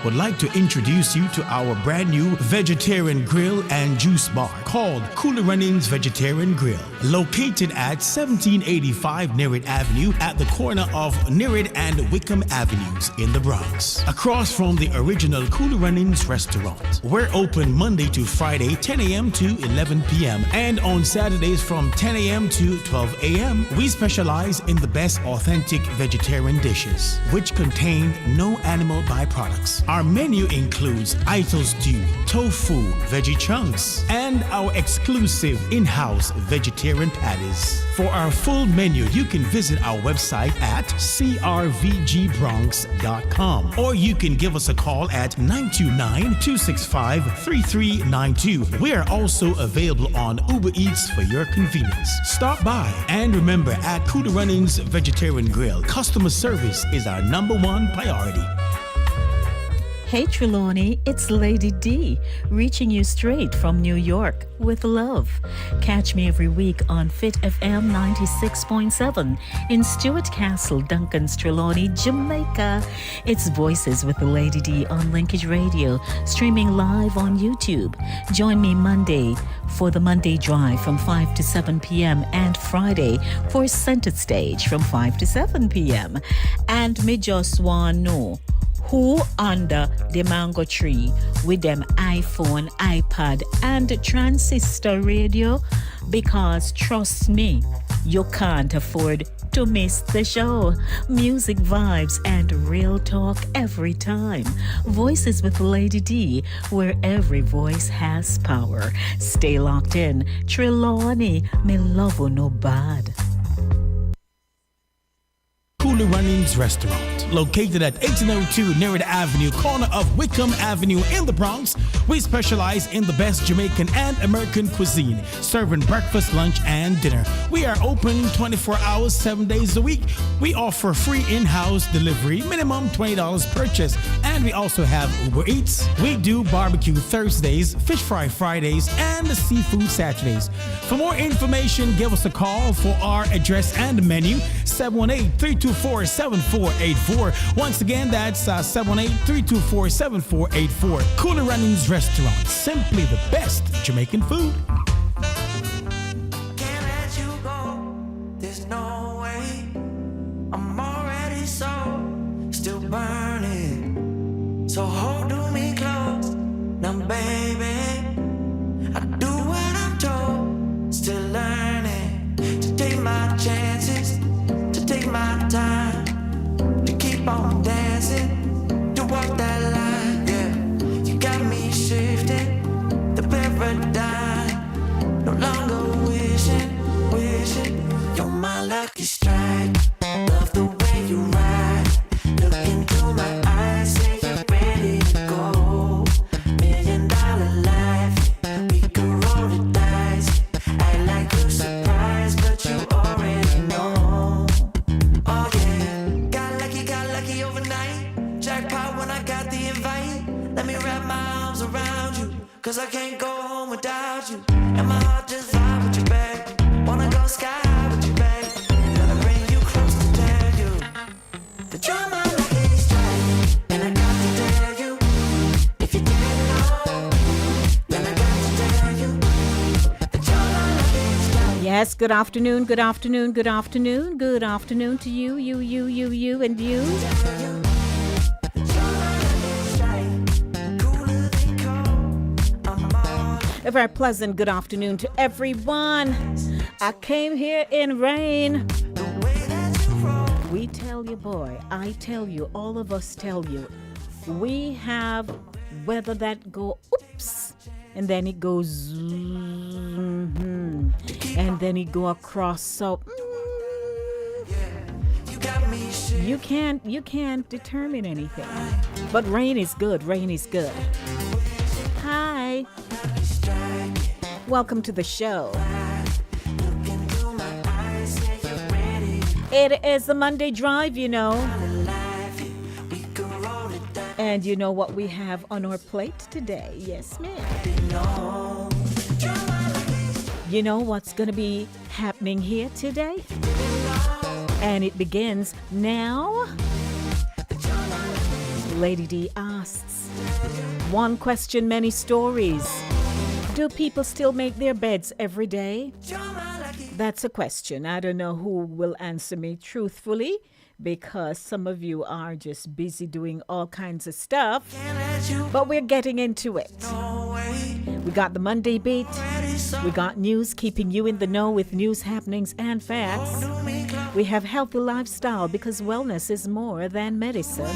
would like to introduce you to our brand new vegetarian grill and juice bar called Cooler Runnings Vegetarian Grill, located at 1785 Nerid Avenue at the corner of Nerid and Wickham Avenues in the Bronx, across from the original Cooler Runnings restaurant. We're open Monday to Friday, 10 a.m. to 11 p.m. and on Saturdays from 10 a.m. to 12 a.m. We specialize in the best authentic vegetarian dishes, which contain no animal byproducts. Our menu includes idol stew, tofu, veggie chunks, and our exclusive in-house vegetarian patties. For our full menu, you can visit our website at crvgbronx.com, or you can give us a call at 929-265-3392. We are also available on Uber Eats for your convenience. Stop by, and remember, at Cooler Runnings Vegetarian Grill, customer service is our #1 priority. Hey Trelawney, it's Lady D, reaching you straight from New York with love. Catch me every week on Fit FM 96.7 in Stuart Castle, Duncan's Trelawney, Jamaica. It's Voices with the Lady D on Linkage Radio, streaming live on YouTube. Join me Monday for the Monday Drive from 5 to 7 p.m. and Friday for Center Stage from 5 to 7 p.m. And me just want know who under the mango tree with them iPhone, iPad, and transistor radio? Because trust me, you can't afford to miss the show. Music, vibes, and real talk every time. Voices with Lady D, where every voice has power. Stay locked in. Trelawney, me love you no bad. Cooler Runnings Restaurant, located at 1802 Nerid Avenue, corner of Wickham Avenue in the Bronx. We specialize in the best Jamaican and American cuisine, serving breakfast, lunch, and dinner. We are open 24 hours, 7 days a week. We offer free in-house delivery, minimum $20 purchase, and we also have Uber Eats. We do barbecue Thursdays, fish fry Fridays, and seafood Saturdays. For more information, give us a call for our address and menu, 718-324-7484. Once again, that's 718-324-7484. Cooler Runnings Restaurant, simply the best Jamaican food. Can't let you go, there's no way. I'm already still burning. So hold me close, now baby. I do what I'm told, still learning to take my chances, to take my time, to keep on dancing, to walk that line, yeah. You got me shifting the paradigm, no longer wishing. You're my lucky strike, love the way you ride. Look into my eyes, say you're ready to go. $1,000,000 life, we can roll the dice. Act like you're surprised, but you already know. Oh yeah, got lucky overnight. Jackpot when I got the invite. Let me wrap my arms around you, cause I can't go home without you. And my heart just vibe with you, babe. Wanna go sky high with you, babe. Gotta bring you close to tell you that you're my lucky strike. And I got to tell you, if you didn't know, then I got to tell you that you're my lucky strike. Yes, good afternoon to you, and you. A very pleasant good afternoon to everyone. I came here in rain. We tell you, boy, I tell you, all of us tell you, we have weather that go oops, and then it goes and then it go across. So you can't determine anything. But rain is good. Hi. Welcome to the show. It is the Monday Drive, you know. And you know what we have on our plate today? Yes, ma'am. You know what's going to be happening here today? And it begins now. Lady D asks, one question, many stories. Do people still make their beds every day? That's a question. I don't know who will answer me truthfully, because some of you are just busy doing all kinds of stuff. But we're getting into it. We got the Monday beat. We got news, keeping you in the know with news, happenings, and facts. We have healthy lifestyle, because wellness is more than medicine.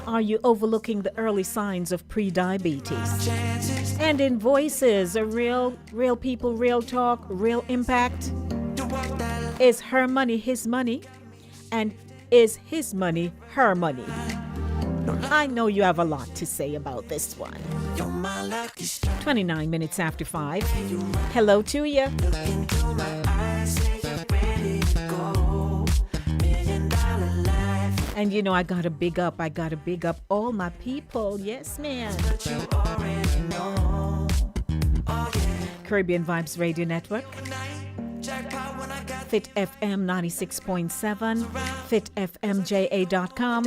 Are you overlooking the early signs of pre-diabetes? And in voices, a real people, real talk, real impact. Is her money his money? And is his money her money? I know you have a lot to say about this one. 29 minutes after 5. Hello to you. And you know, I gotta big up all my people. Yes, man. Caribbean Vibes Radio Network. Fit FM 96.7, fitfmja.com.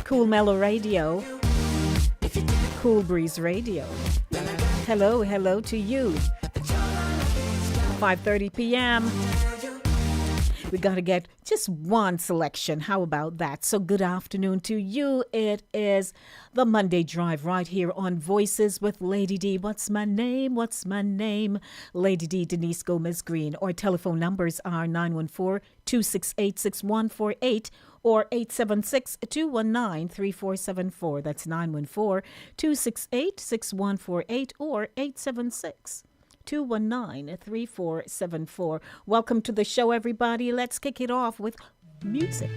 Cool Mellow Radio, Cool Breeze Radio. Hello to you. 5:30 p.m. We got to get just one selection. How about that? So good afternoon to you. It is the Monday Drive right here on Voices with Lady D. What's my name? Lady D Denise Gomez Green. Our telephone numbers are 914-268-6148 or 876-219-3474. That's 914-268-6148 or 876-219-3474. Welcome to the show, everybody. Let's kick it off with music.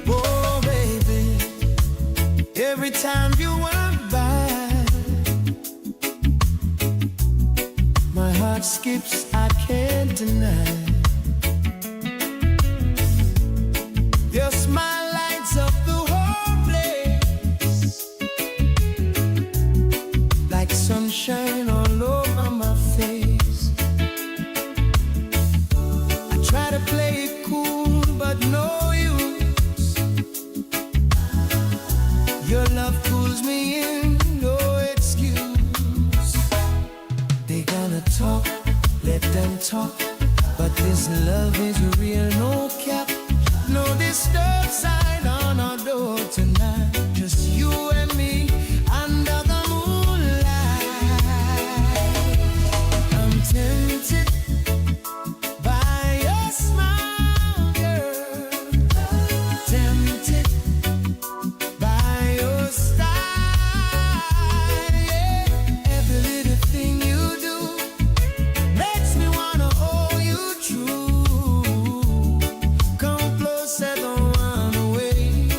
Oh, baby, every time you walk by, my heart skips, I can't deny. Your smile lights up the whole place, like sunshine all over my face. I try to play it cool, but no use. Your love pulls me in, no excuse. They gonna talk, let them talk, but this love is real, no cap. No disturb sign on our door tonight. Just you and me under the moonlight. I'm tempted by your smile, girl. Tempted by your style. Yeah. Every little thing you do makes me wanna hold you true. Don't run away.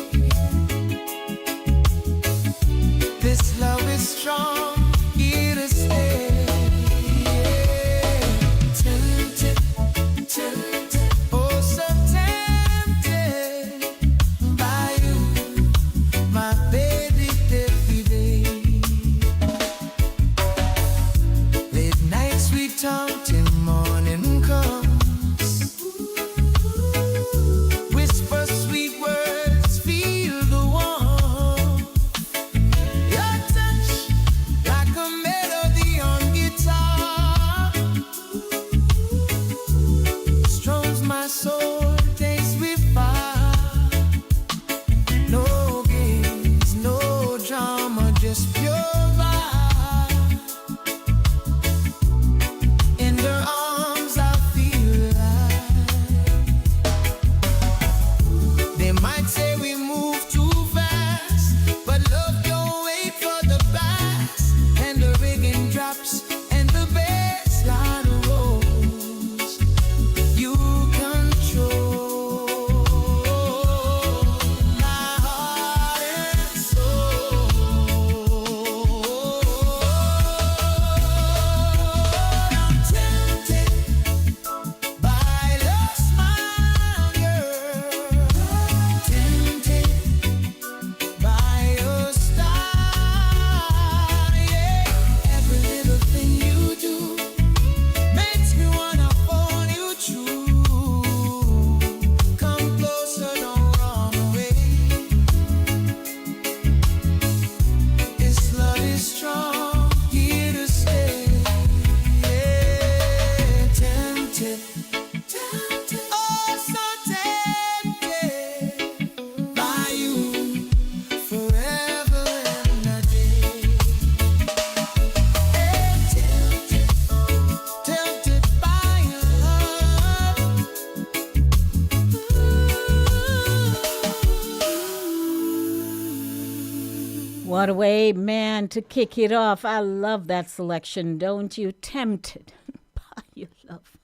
What a way, man, to kick it off. I love that selection, don't you? Tempted by your love.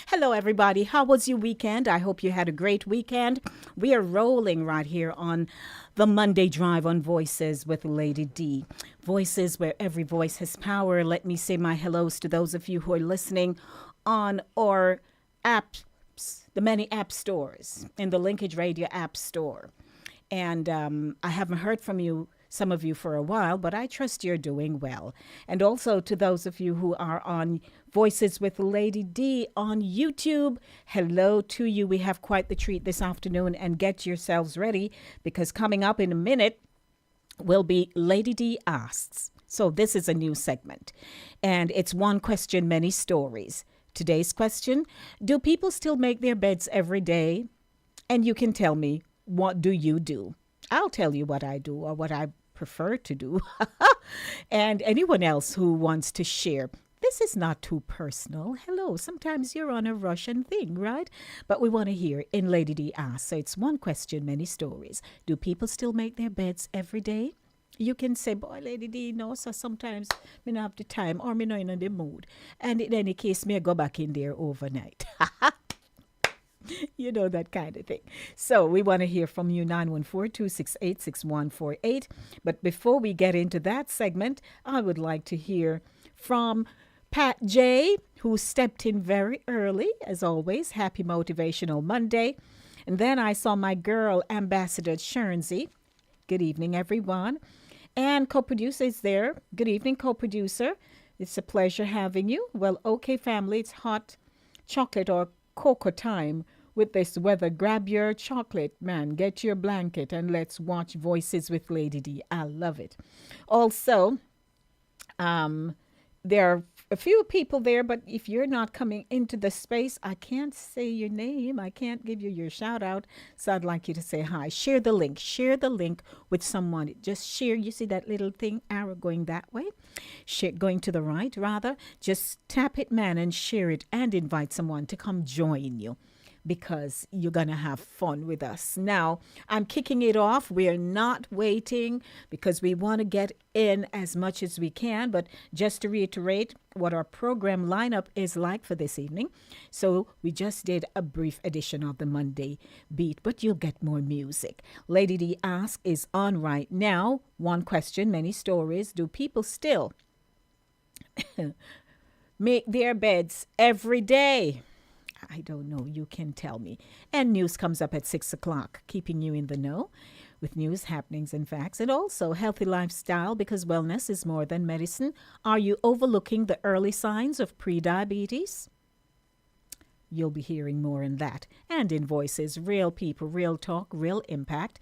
Hello, everybody. How was your weekend? I hope you had a great weekend. We are rolling right here on the Monday Drive on Voices with Lady D. Voices where every voice has power. Let me say my hellos to those of you who are listening on our apps, the many app stores, in the Linkage Radio app store. And I haven't heard from you, some of you, for a while, but I trust you're doing well. And also to those of you who are on Voices with Lady D on YouTube, hello to you. We have quite the treat this afternoon, and get yourselves ready because coming up in a minute will be Lady D Asks. So this is a new segment, and it's one question, many stories. Today's question: do people still make their beds every day? And you can tell me, what do you do? I'll tell you what I do or what I prefer to do. And anyone else who wants to share. This is not too personal. Hello, sometimes you're on a Russian thing, right? But we want to hear in Lady D Asks. So it's one question, many stories. Do people still make their beds every day? You can say, boy, Lady D, no, so sometimes me not have the time or me not in the mood. And in any case, me go back in there overnight. You know, that kind of thing. So we want to hear from you, 914-268-6148. But before we get into that segment, I would like to hear from Pat J, who stepped in very early, as always. Happy Motivational Monday. And then I saw my girl, Ambassador Shernsey. Good evening, everyone. And co-producer is there. Good evening, co-producer. It's a pleasure having you. Well, okay, family, it's hot chocolate or cocoa time with this weather. Grab your chocolate, man. Get your blanket and let's watch Voices with Lady D. I love it. Also, there are a few people there, but if you're not coming into the space, I can't say your name. I can't give you your shout out. So I'd like you to say hi. Share the link. Share the link with someone. Just share. You see that little thing, arrow going that way? Share, going to the right, rather. Just tap it, man, and share it and invite someone to come join you, because you're going to have fun with us. Now, I'm kicking it off. We're not waiting because we want to get in as much as we can. But just to reiterate what our program lineup is like for this evening. So we just did a brief edition of the Monday Beat, but you'll get more music. Lady D Ask is on right now. One question, many stories. Do people still make their beds every day? I don't know. You can tell me. And news comes up at 6 o'clock, keeping you in the know with news, happenings, and facts. And also healthy lifestyle, because wellness is more than medicine. Are you overlooking the early signs of prediabetes? You'll be hearing more in that. And in Voices, real people, real talk, real impact.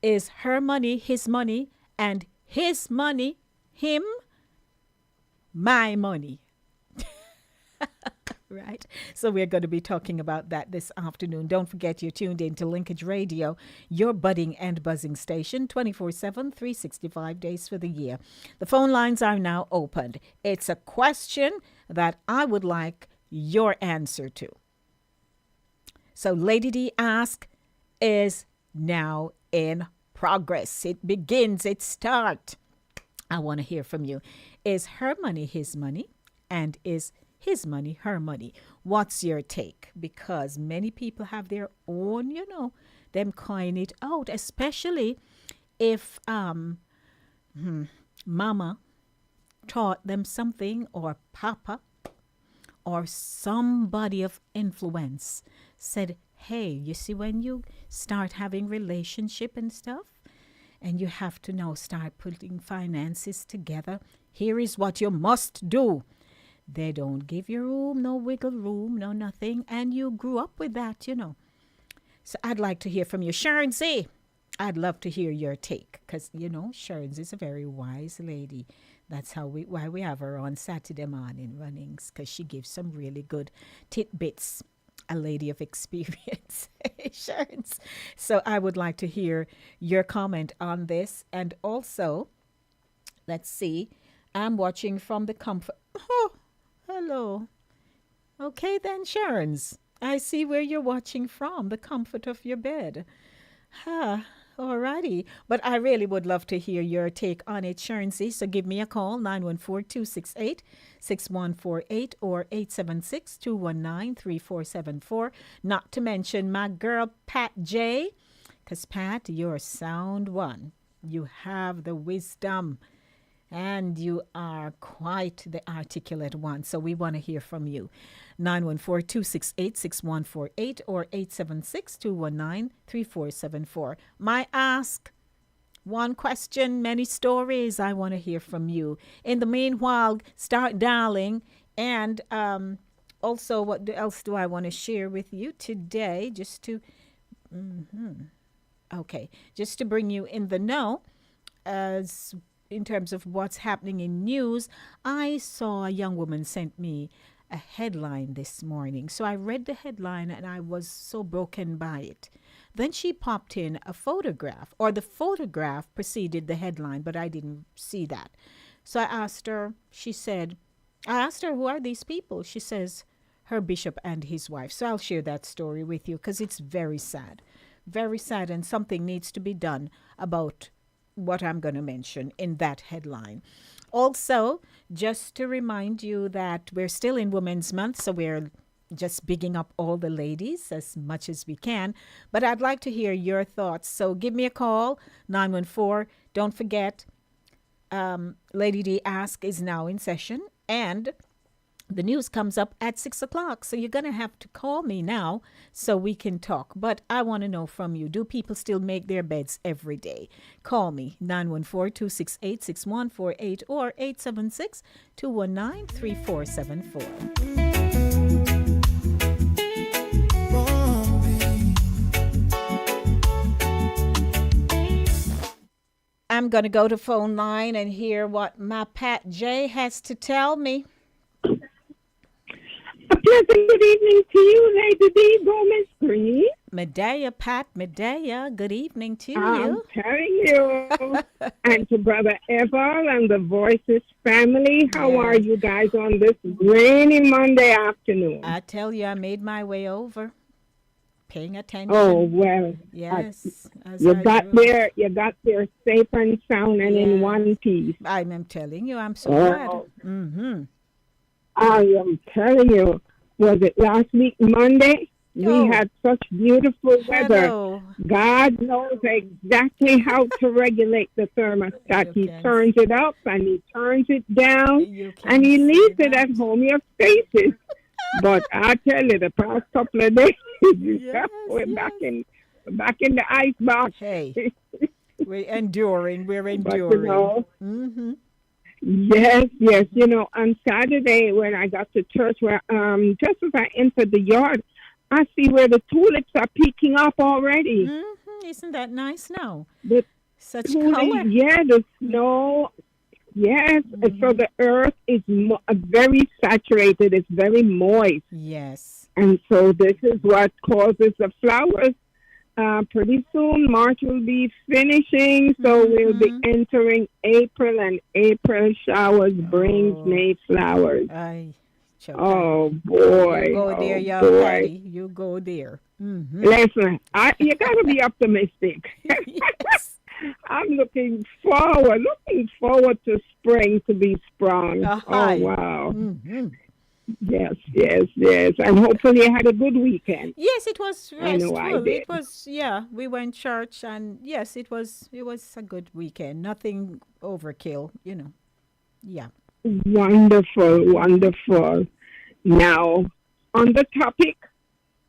Is her money his money and his money him? My money. Right? So we're going to be talking about that this afternoon. Don't forget you're tuned in to Linkage Radio, your budding and buzzing station, 24/7, 365 days for the year. The phone lines are now opened. It's a question that I would like your answer to. So Lady D Ask is now in progress. It begins, it starts. I want to hear from you. Is her money his money? And is his money her money? What's your take? Because many people have their own, them coin it out, especially if mama taught them something, or papa, or somebody of influence said, hey, you see, when you start having relationship and stuff, and you have to now start putting finances together, here is what you must do. They don't give you room, no wiggle room, no nothing. And you grew up with that, So I'd like to hear from you. Shernsey, I'd love to hear your take. Because, Sherns is a very wise lady. That's why we have her on Saturday morning runnings. Because she gives some really good tidbits. A lady of experience. Sherns. So I would like to hear your comment on this. And also, let's see. I'm watching from the comfort. Oh, hello. Okay then, Sherns. I see where you're watching from, the comfort of your bed. Alrighty. But I really would love to hear your take on it, Shernsey. So give me a call, 914-268-6148 or 876-219-3474. Not to mention my girl, Pat J. Because, Pat, you're sound one. You have the wisdom. And you are quite the articulate one. So we want to hear from you. 914-268-6148 or 876-219-3474. My ask, one question, many stories. I want to hear from you. In the meanwhile, start dialing. And also, what else do I want to share with you today? Just to, just to bring you in the know as in terms of what's happening in news. I saw a young woman sent me a headline this morning. So I read the headline and I was so broken by it. Then she popped in a photograph, or the photograph preceded the headline, but I didn't see that. So I asked her, who are these people? She says, her bishop and his wife. So I'll share that story with you because it's very sad. Very sad, and something needs to be done about what I'm going to mention in that headline. Also, just to remind you that we're still in Women's Month, so we're just bigging up all the ladies as much as we can. But I'd like to hear your thoughts. So give me a call, 914. Don't forget, Lady D Ask is now in session, and the news comes up at 6 o'clock. So you're going to have to call me now so we can talk. But I want to know from you, do people still make their beds every day? Call me, 914-268-6148 or 876-219-3474. I'm going to go to phone line and hear what my Pat J has to tell me. A pleasant good evening to you, Lady D. Gomez Green. Medea, Pat, Medea, good evening to I'm you. telling you. And to Brother Eval and the Voices family, how are you guys on this rainy Monday afternoon? I tell you, I made my way over, paying attention. Oh, well. Yes. You got there safe and sound and in one piece. I'm telling you, I'm so glad. Mm-hmm. I am telling you, was it last week, Monday? We had such beautiful weather. Hello. God knows exactly how to regulate the thermostat. He turns it up and he turns it down and he leaves it at home your faces. But I tell you, the past couple of days, we're back in the ice box. Hey, we're enduring. But, mm-hmm. Yes. You know, on Saturday when I got to church, where just as I entered the yard, I see where the tulips are peeking up already. Mm-hmm. Isn't that nice now? Such tulips, color. Yeah, the snow. Yes, and so the earth is very saturated. It's very moist. Yes. And so this is what causes the flowers. Pretty soon, March will be finishing, so we'll be entering April, and April showers brings May flowers. Oh, boy. You go there, young Patty. You go there. Mm-hmm. Listen, you got to be optimistic. Yes. I'm looking forward to spring to be sprung. Oh, wow. Mm-hmm. Yes. And hopefully you had a good weekend. Yes, it was restful. I know I did. It was, we went church, and yes, it was a good weekend. Nothing overkill, Yeah. Wonderful. Now, on the topic,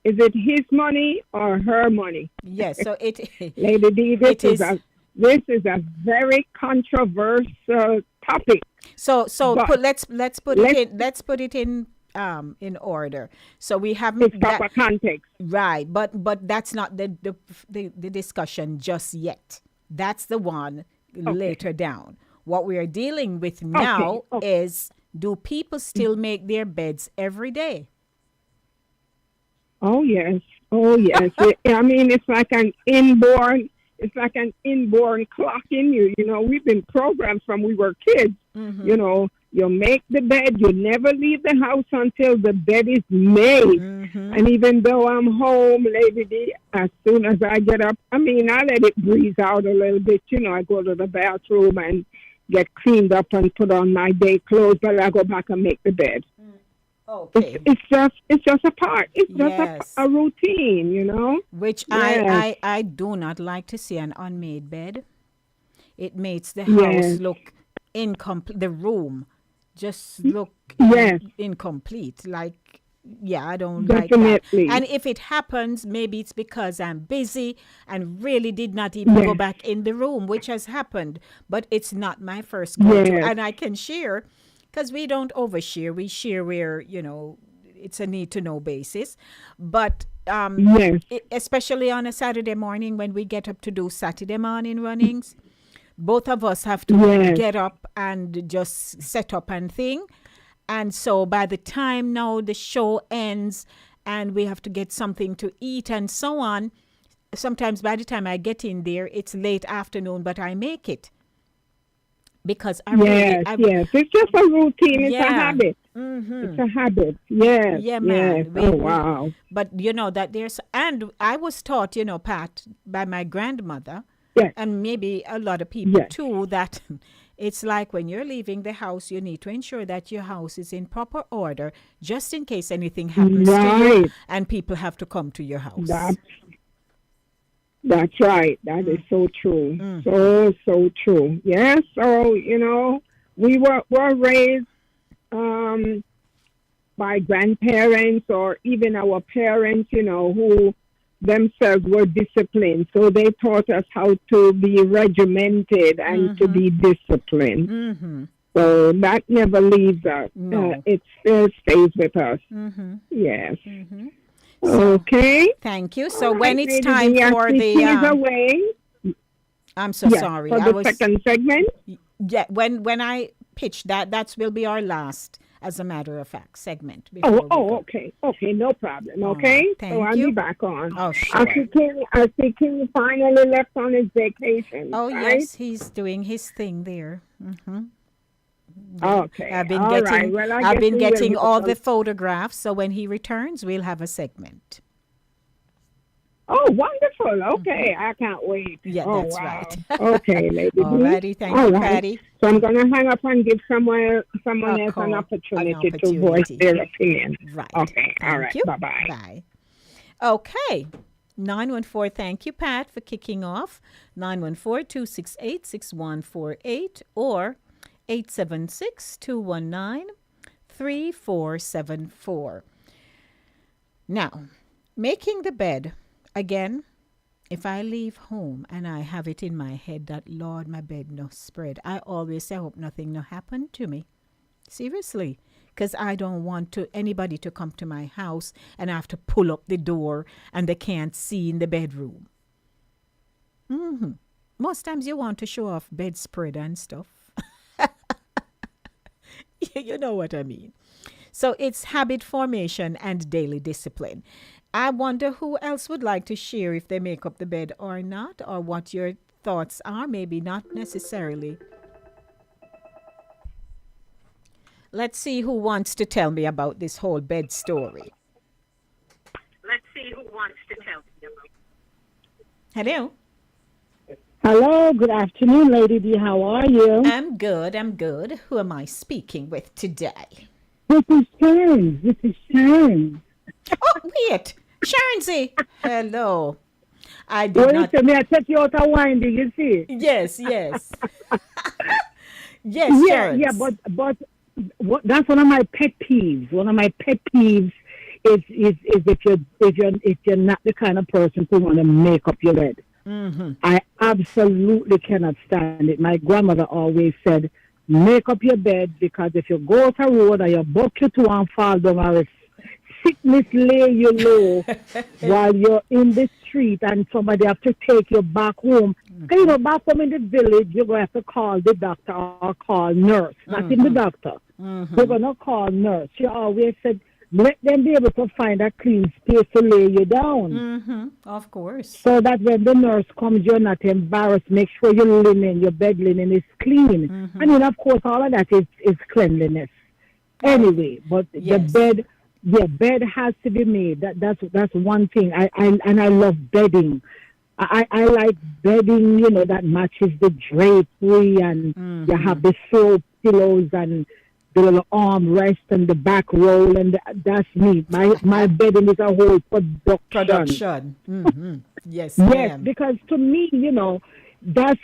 is it his money or her money? Yes, so Lady D, this is a very controversial topic. So let's put it in order. So we haven't proper context, right? But that's not the discussion just yet. That's the one later down. What we are dealing with now is: do people still make their beds every day? Oh yes. I mean, it's like an inborn clock in you. You know, we've been programmed from we were kids. Mm-hmm. You know, You make the bed. You never leave the house until the bed is made. And even though I'm home, Lady D, as soon as I get up, I let it breeze out a little bit. I go to the bathroom and get cleaned up and put on my day clothes, but I go back and make the bed. Okay. It's just a part. It's just a routine, Which I do not like to see an unmade bed. It makes the house look incomplete. The room just look incomplete. Like, I don't like that. And if it happens, maybe it's because I'm busy and really did not even go back in the room, which has happened. But it's not my first go-to. And I can share, because we don't overshare. We share where, it's a need-to-know basis. But especially on a Saturday morning when we get up to do Saturday morning runnings, both of us have to get up and just set up and thing. And so by the time now the show ends and we have to get something to eat and so on, sometimes by the time I get in there, it's late afternoon, but I make it. Because it's just a routine. It's a habit. It's a habit. Yes. Yeah, man. Wow. But that there's, and I was taught, Pat, by my grandmother, and maybe a lot of people too, that it's like when you're leaving the house, you need to ensure that your house is in proper order, just in case anything happens to you and people have to come to your house. That's right. That is so true. So true. Yes. So, we were raised by grandparents or even our parents, who themselves were disciplined. So they taught us how to be regimented and to be disciplined. So that never leaves us. It still stays with us. Yes. Okay. Thank you. So when it's time for the I'm so sorry. For the second segment? Yeah, when I pitch that will be our last, as a matter of fact, segment. Okay. Okay, no problem. Okay. Thank so I'll you. be back on. Oh, sure. I see King finally left on his vacation. Oh, right? yes, he's doing his thing there. Okay. I've been all getting right. Well, I've been getting all the photographs, so when he returns, we'll have a segment. Oh, wonderful. Okay. I can't wait. Yeah, that's right. Okay, lady. All righty. Thank you, Patty. So I'm going to hang up and give someone else an opportunity to voice their opinion. Right. Okay. Thank all right. you. Bye-bye. Bye. Okay. 914, thank you, Pat, for kicking off. 914-268-6148 or 876-219-3474. Now, making the bed. Again, if I leave home and I have it in my head that, Lord, my bed no spread, I always say, I hope nothing no happen to me. Seriously. Because I don't want anybody to come to my house and I have to pull up the door and they can't see in the bedroom. Most times you want to show off bedspread and stuff. You know what I mean. So it's habit formation and daily discipline. I wonder who else would like to share if they make up the bed or not, or what your thoughts are. Maybe not necessarily. Let's see who wants to tell me about this whole bed story. Hello. Hello, good afternoon, Lady D. How are you? I'm good. Who am I speaking with today? This is Sharon. Oh, wait. Sharonzy. Hello. I did Well, not... listen, may I take you out a wine, did you see? Yes. Yes, Yeah, Sharon. but that's one of my pet peeves. One of my pet peeves is if you're not the kind of person who want to make up your bed. I absolutely cannot stand it. My grandmother always said, make up your bed, because if you go out a road and you buck you to and fall down, or if sickness lay you low while you're in the street and somebody have to take you back home. Back home in the village, you're going to have to call the doctor or call nurse. Not even the doctor. You're going to call nurse. She always said, let them be able to find a clean space to lay you down. Mm-hmm. Of course. So that when the nurse comes, you're not embarrassed. Make sure your linen, your bed linen is clean. Mm-hmm. I mean, of course, all of that is cleanliness. Anyway, but Yes. the bed has to be made. That's one thing. I love bedding. I like bedding, that matches the drapery, and you have the throw pillows and the little armrest and the back roll, and that's me. My bedding is a whole production. Mm-hmm. Yes, Yes, ma'am. because to me, that's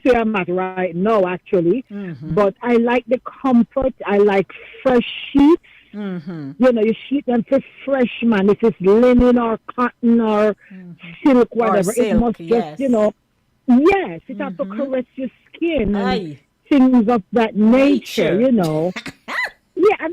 where I'm at right now, actually. Mm-hmm. But I like the comfort. I like fresh sheets. Mm-hmm. You sheet them for fresh, man. If it's linen or cotton or silk, whatever, it silk, must yes. just, yes, it has to caress your skin and Aye. things of that nature, Nature. Yeah, I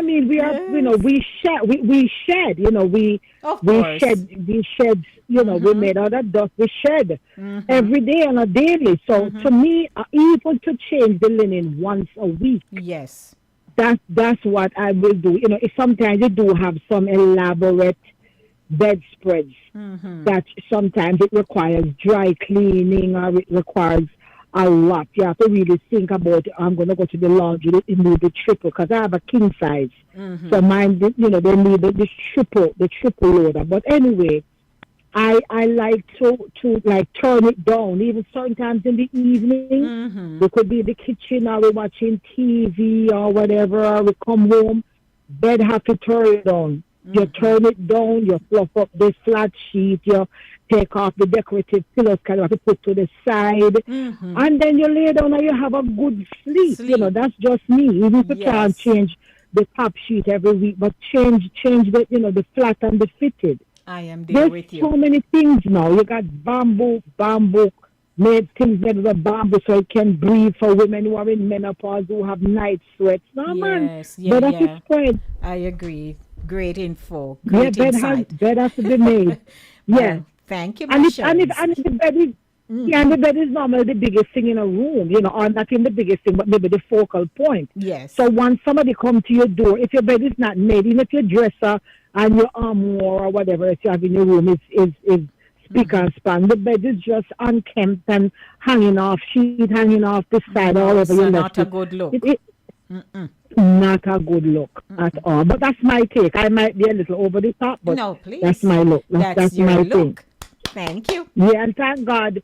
mean, we are, Yes. we shed, we shed, Of we course. shed, we made all that dust, we shed every day on a daily. So to me, even to change the linen once a week, Yes. that's what I will do. If sometimes you do have some elaborate bedspreads that sometimes it requires dry cleaning or it requires a lot. You have to really think about, I'm going to go to the laundry to need the triple, because I have a king size. So mine, they need the triple loader. But anyway, I like to like turn it down, even sometimes in the evening. We could be in the kitchen or we're watching TV or whatever, or we come home, bed have to turn it down. You turn it down, you fluff up the flat sheet, you take off the decorative pillows, kind of have to put to the side, and then you lay down and you have a good sleep. That's just me. Even if you can't change the top sheet every week, but change the the flat and the fitted. I am there There's with you. so many things now. You got bamboo made things made with bamboo so it can breathe for women who are in menopause who have night sweats. No, man. Yes, yeah, But that's yeah. a spread. I agree. Great info. Yeah, Great insight. bed has to be made. Yeah. Well, thank you, And my if the bed is and the bed is normally the biggest thing in a room, or not even the biggest thing, but maybe the focal point. Yes. So once somebody come to your door, if your bed is not made, even if your dresser and your armoire or whatever that you have in your room is spick and span, the bed is just unkempt and hanging off the side all over So your not left. a good look. Not a good look at all. But that's my take. I might be a little over the top, but No, please. that's my look. That's your my look. thing. Thank you. Yeah, and thank God,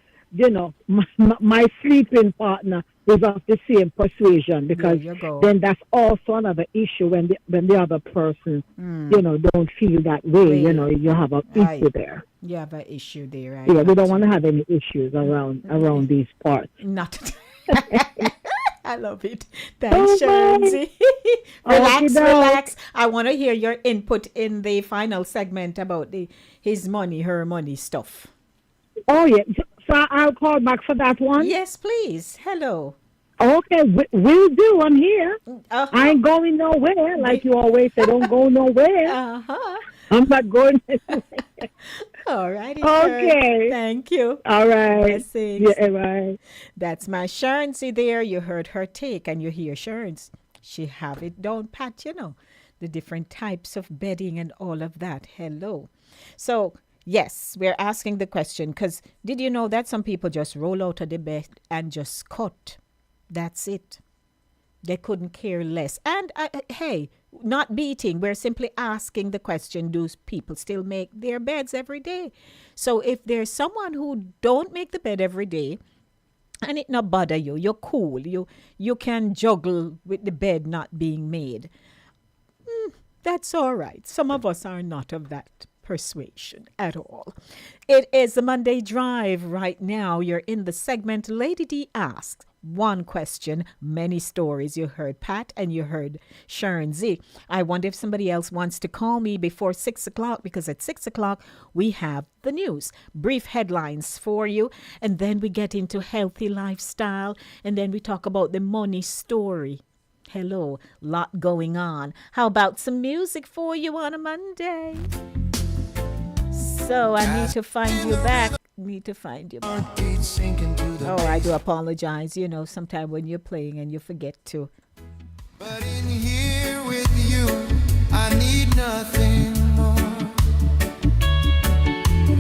my sleeping partner is of the same persuasion, because There you go. then that's also another issue when the other person, don't feel that way. You have an Aye. issue there. You have an issue there. Yeah, we don't want to have any issues around these parts. Not. I love it. Thanks, Shanzi. Okey-doke. Relax. I want to hear your input in the final segment about his money, her money stuff. Oh yeah, so I'll call back for that one. Yes, please. Hello. Okay, we'll do. I'm here. Uh-huh. I ain't going nowhere, like you always say. Don't go nowhere. Uh-huh. I'm not going anywhere. All righty. Okay. Thank you. All right. Blessings. Yeah, right. That's my Sharnsy there. You heard her take and you hear Sharns. She have it down pat, the different types of bedding and all of that. Hello. So, yes, we're asking the question because did you know that some people just roll out of the bed and just cut? That's it. They couldn't care less. And hey, not beating. We're simply asking the question, do people still make their beds every day? So if there's someone who don't make the bed every day and it not bother you, you're cool, you can juggle with the bed not being made, that's all right. Some of us are not of that persuasion at all. It is the Monday Drive right now. You're in the segment Lady D Asks. One question, many stories. You heard Pat and you heard Sharon Z. I wonder if somebody else wants to call me before 6 o'clock, because at 6 o'clock we have the news. Brief headlines for you. And then we get into healthy lifestyle. And then we talk about the money story. Hello, lot going on. How about some music for you on a Monday? So I need to find you back. Oh, I do apologize. Sometimes when you're playing and you forget to. But in here with you, I need need nothing more.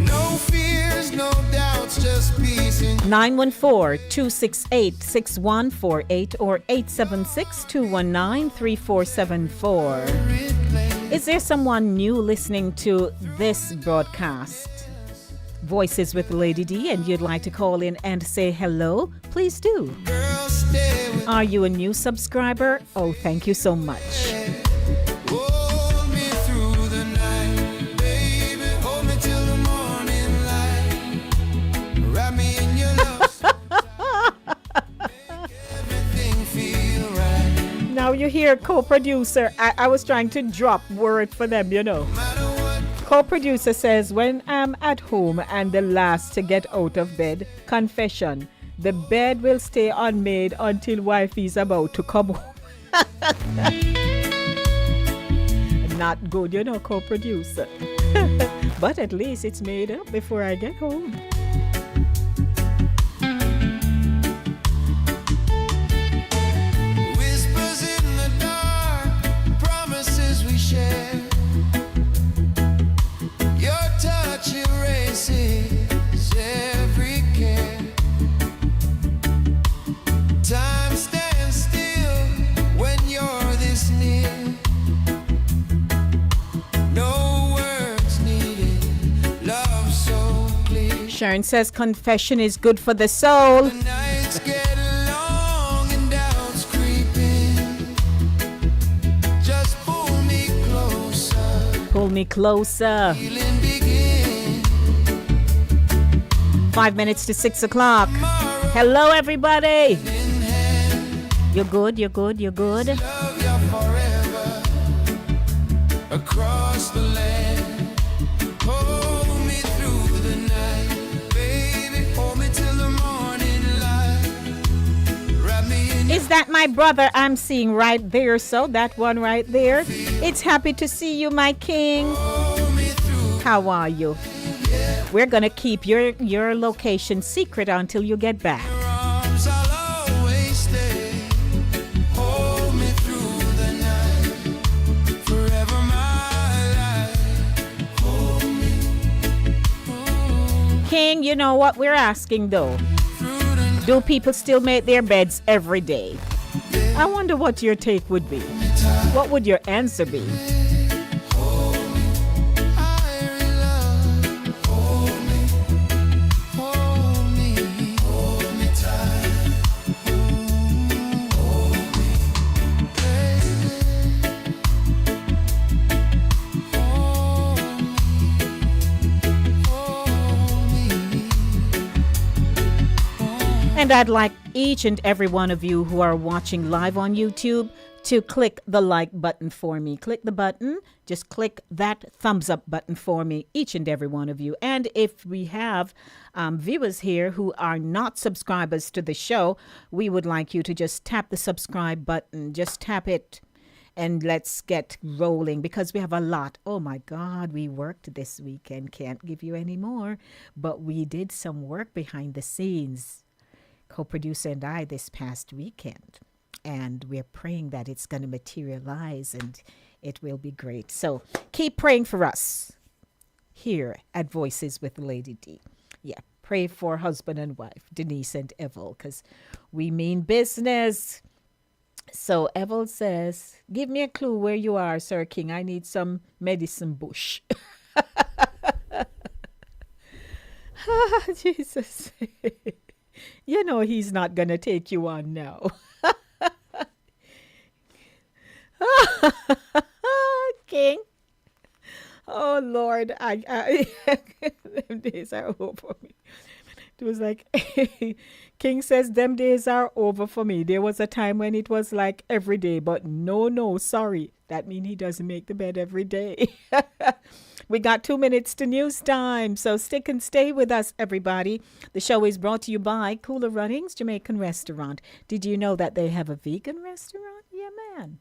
No fears, no doubts, just peace in 914-268-6148 or 876-219-3474. Is there someone new listening to this broadcast, Voices with Lady D, and you'd like to call in and say hello? Please do. girl, stay with Are you a new subscriber? Oh, thank you so much. Hold me through the night, baby. Hold me till the morning light. Wrap me in your love. Make everything feel right. Now you hear co-producer. I was trying to drop word for them, you know. No matter what, Co-producer says, when I'm at home and the last to get out of bed, confession, the bed will stay unmade until wifey's about to come home. Not good, you know, co-producer. But at least it's made up before I get home. whispers in the dark, promises we share. Your touch erases every care. Time stands still when you're this near. No words needed, love so clear. Sharon says confession is good for the soul. The nights get long and doubts creeping. Just pull me closer, Pull me closer. healing begin. 5 minutes to 6 o'clock. Hello, everybody. In hand, You're good, you're good, you're good. love you forever. Across the land, hold me through the night, baby. Hold me till the morning light. Wrap me in Is that my brother I'm seeing right there? So that one right there. It's happy to see you, my king. hold me through. How are you? We're gonna keep your location secret until you get back. Your arms, I'll always stay. Hold me through the night, forever my life. Hold me King, you know what we're asking though? through the night. Do people still make their beds every day? I wonder what your take would be. What would your answer be? I love. Hold me tight. Hold me, baby. Hold me. And I'd like each and every one of you who are watching live on YouTube to click the like button for me. Click the button. Just click that thumbs up button for me, each and every one of you. And if we have viewers here who are not subscribers to the show, we would like you to just tap the subscribe button. Just tap it and let's get rolling because we have a lot. Oh my God, we worked this weekend. Can't give you any more, but we did some work behind the scenes. Co-producer and I this past weekend, and we're praying that it's going to materialize and it will be great. So keep praying for us here at Voices with Lady D. Yeah, pray for husband and wife, Denise and Evel, because we mean business. So Evel says, give me a clue where you are, Sir King. I need some medicine bush. Jesus. You know he's not going to take you on now. King. Oh, Lord. Them days are over for me. It was like, King says, them days are over for me. There was a time when it was like every day, but no, sorry. That means he doesn't make the bed every day. We got 2 minutes to news time, so stick and stay with us, everybody. The show is brought to you by Cooler Runnings Jamaican Restaurant. Did you know that they have a vegan restaurant? Yeah, man.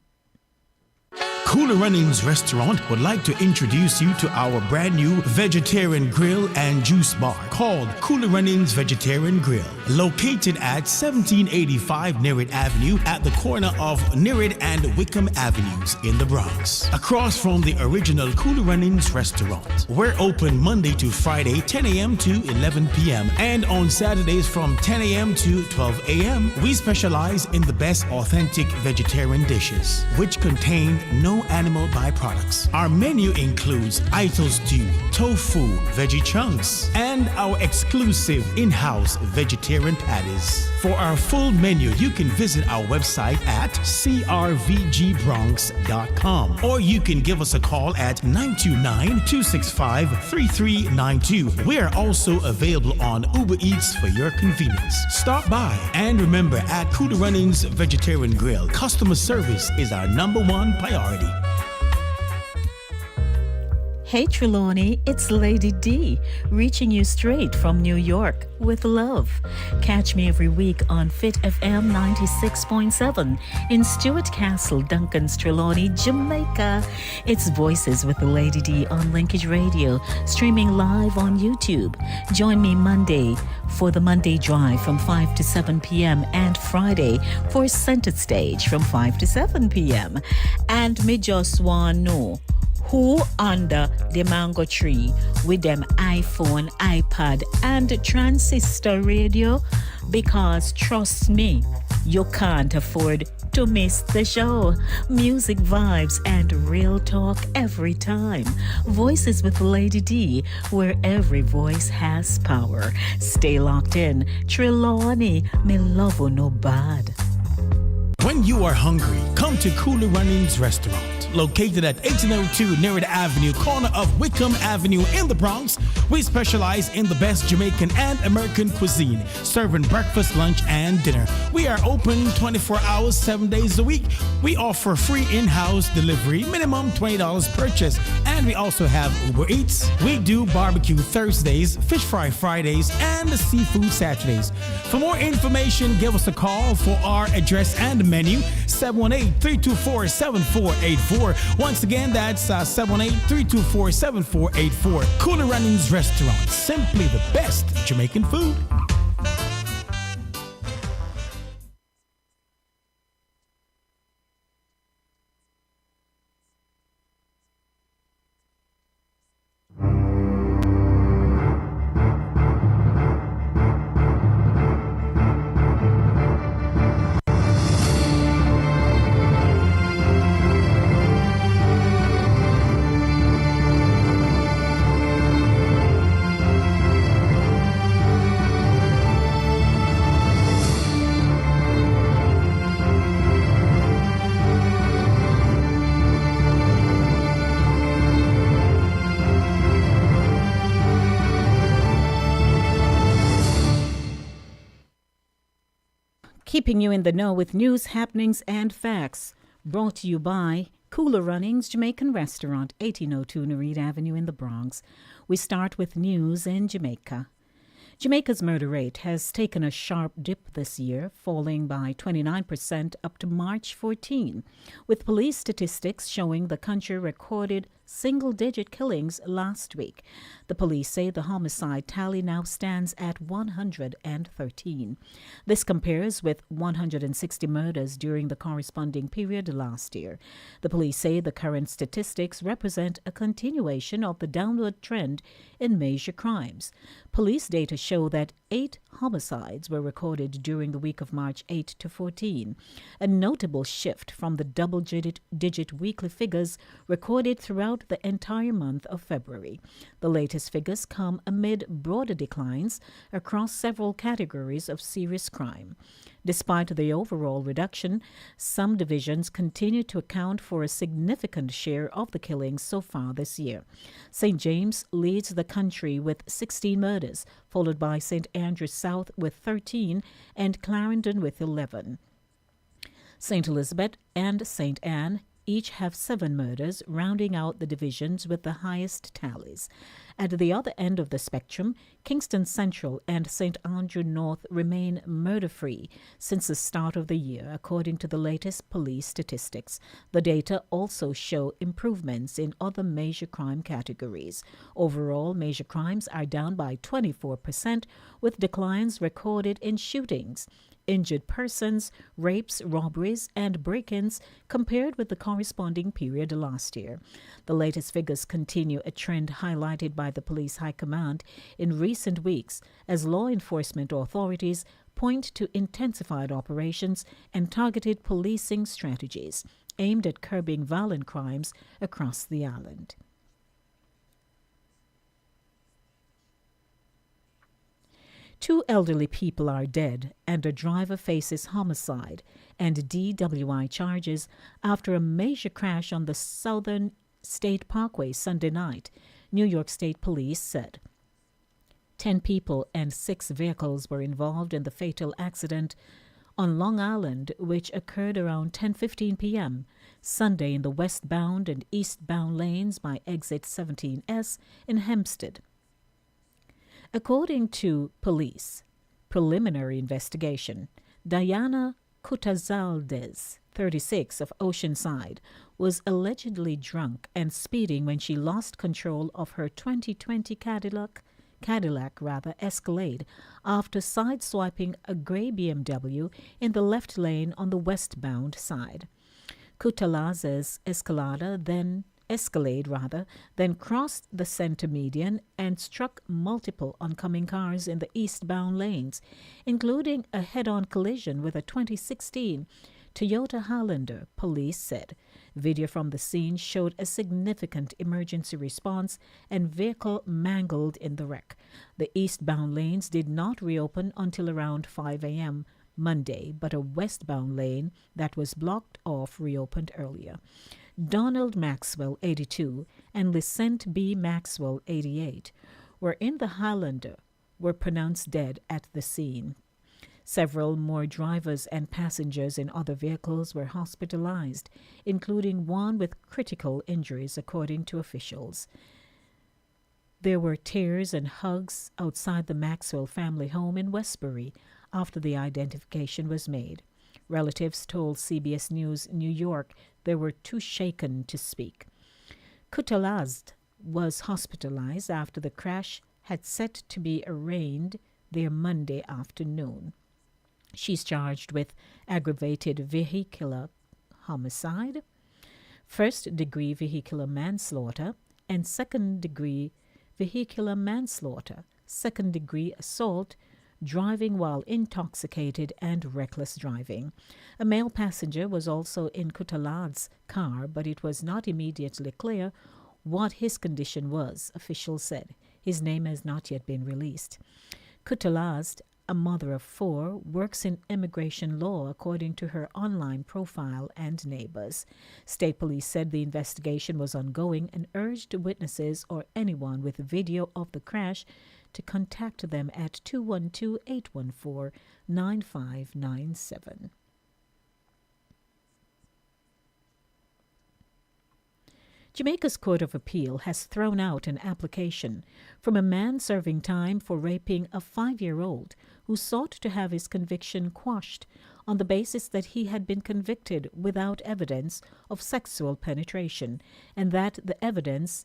Cooler Runnings Restaurant would like to introduce you to our brand new vegetarian grill and juice bar called Cooler Runnings Vegetarian Grill, located at 1785 Nerid Avenue at the corner of Nerid and Wickham Avenues in the Bronx, across from the original Cooler Runnings Restaurant. We're open Monday to Friday, 10 a.m. to 11 p.m. and on Saturdays from 10 a.m. to 12 a.m. We specialize in the best authentic vegetarian dishes, which contain no animal byproducts. Our menu includes Ital stew, tofu, veggie chunks, and our exclusive in-house vegetarian patties. For our full menu, you can visit our website at crvgbronx.com, or you can give us a call at 929-265-3392. We are also available on Uber Eats for your convenience. Stop by, and remember, at Cooler Runnings Vegetarian Grill, customer service is our #1 priority. Hey Trelawney, it's Lady D, reaching you straight from New York with love. Catch me every week on Fit FM 96.7 in Stuart Castle, Duncan's Trelawney, Jamaica. It's Voices with the Lady D on Linkage Radio, streaming live on YouTube. Join me Monday for the Monday Drive from 5 to 7 p.m. and Friday for Center Stage from 5 to 7 p.m. And me just want know who under the mango tree with them iPhone, iPad, and transistor radio? Because trust me, you can't afford to miss the show. Music vibes and real talk every time. Voices with Lady D, where every voice has power. Stay locked in. Trelawney, me love you no bad. When you are hungry, come to Cooler Runnings Restaurant, located at 1802 Nerid Avenue, corner of Wickham Avenue in the Bronx. We specialize in the best Jamaican and American cuisine, serving breakfast, lunch, and dinner. We are open 24 hours, 7 days a week. We offer free in-house delivery, minimum $20 purchase, and we also have Uber Eats. We do barbecue Thursdays, fish fry Fridays, and seafood Saturdays. For more information, give us a call for our address and menu, 718-324-7484. Once again, that's 718-324-7484. Cooler Runnings Restaurant, simply the best Jamaican food. Keeping you in the know with news, happenings, and facts. Brought to you by Cooler Runnings Jamaican Restaurant, 1802 Nerid Avenue in the Bronx. We start with news in Jamaica. Jamaica's murder rate has taken a sharp dip this year, falling by 29% up to March 14, with police statistics showing the country recorded single-digit killings last week. The police say the homicide tally now stands at 113. This compares with 160 murders during the corresponding period last year. The police say the current statistics represent a continuation of the downward trend in major crimes. Police data show that 8 homicides were recorded during the week of March 8 to 14, a notable shift from the double-digit weekly figures recorded throughout the entire month of February. The latest figures come amid broader declines across several categories of serious crime. Despite the overall reduction, some divisions continue to account for a significant share of the killings so far this year. St. James leads the country with 16 murders, followed by St. Andrews South with 13 and Clarendon with 11. St. Elizabeth and St. Anne each have 7 murders, rounding out the divisions with the highest tallies. At the other end of the spectrum, Kingston Central and St. Andrew North remain murder-free since the start of the year, according to the latest police statistics. The data also show improvements in other major crime categories. Overall, major crimes are down by 24%, with declines recorded in shootings, injured persons, rapes, robberies, and break-ins compared with the corresponding period last year. The latest figures continue a trend highlighted by the Police High Command in recent weeks as law enforcement authorities point to intensified operations and targeted policing strategies aimed at curbing violent crimes across the island. Two elderly people are dead and a driver faces homicide and DWI charges after a major crash on the Southern State Parkway Sunday night, New York State Police said. 10 people and 6 vehicles were involved in the fatal accident on Long Island, which occurred around 10:15 p.m. Sunday in the westbound and eastbound lanes by exit 17S in Hempstead. According to police preliminary investigation, Diana Cutazaldes, 36, of Oceanside, was allegedly drunk and speeding when she lost control of her 2020 Cadillac Escalade after sideswiping a gray BMW in the left lane on the westbound side. Cutazaldes' Escalade then crossed the center median and struck multiple oncoming cars in the eastbound lanes, including a head-on collision with a 2016 Toyota Highlander, police said. Video from the scene showed a significant emergency response and vehicle mangled in the wreck. The eastbound lanes did not reopen until around 5 a.m. Monday, but a westbound lane that was blocked off reopened earlier. Donald Maxwell, 82, and Lysent B. Maxwell, 88, were in the Highlander, were pronounced dead at the scene. Several more drivers and passengers in other vehicles were hospitalized, including one with critical injuries, according to officials. There were tears and hugs outside the Maxwell family home in Westbury after the identification was made. Relatives told CBS News New York they were too shaken to speak. Cutazaldes was hospitalized after the crash had set to be arraigned there Monday afternoon. She's charged with aggravated vehicular homicide, first-degree vehicular manslaughter, and second-degree vehicular manslaughter, second-degree assault, driving while intoxicated, and reckless driving. A male passenger was also in Cutazaldes' car, but it was not immediately clear what his condition was, officials said. His name has not yet been released. Cutazaldes, a mother of 4, works in immigration law, according to her online profile and neighbors. State police said the investigation was ongoing and urged witnesses or anyone with video of the crash to contact them at 212-814-9597. Jamaica's Court of Appeal has thrown out an application from a man serving time for raping a 5-year-old who sought to have his conviction quashed on the basis that he had been convicted without evidence of sexual penetration and that the evidence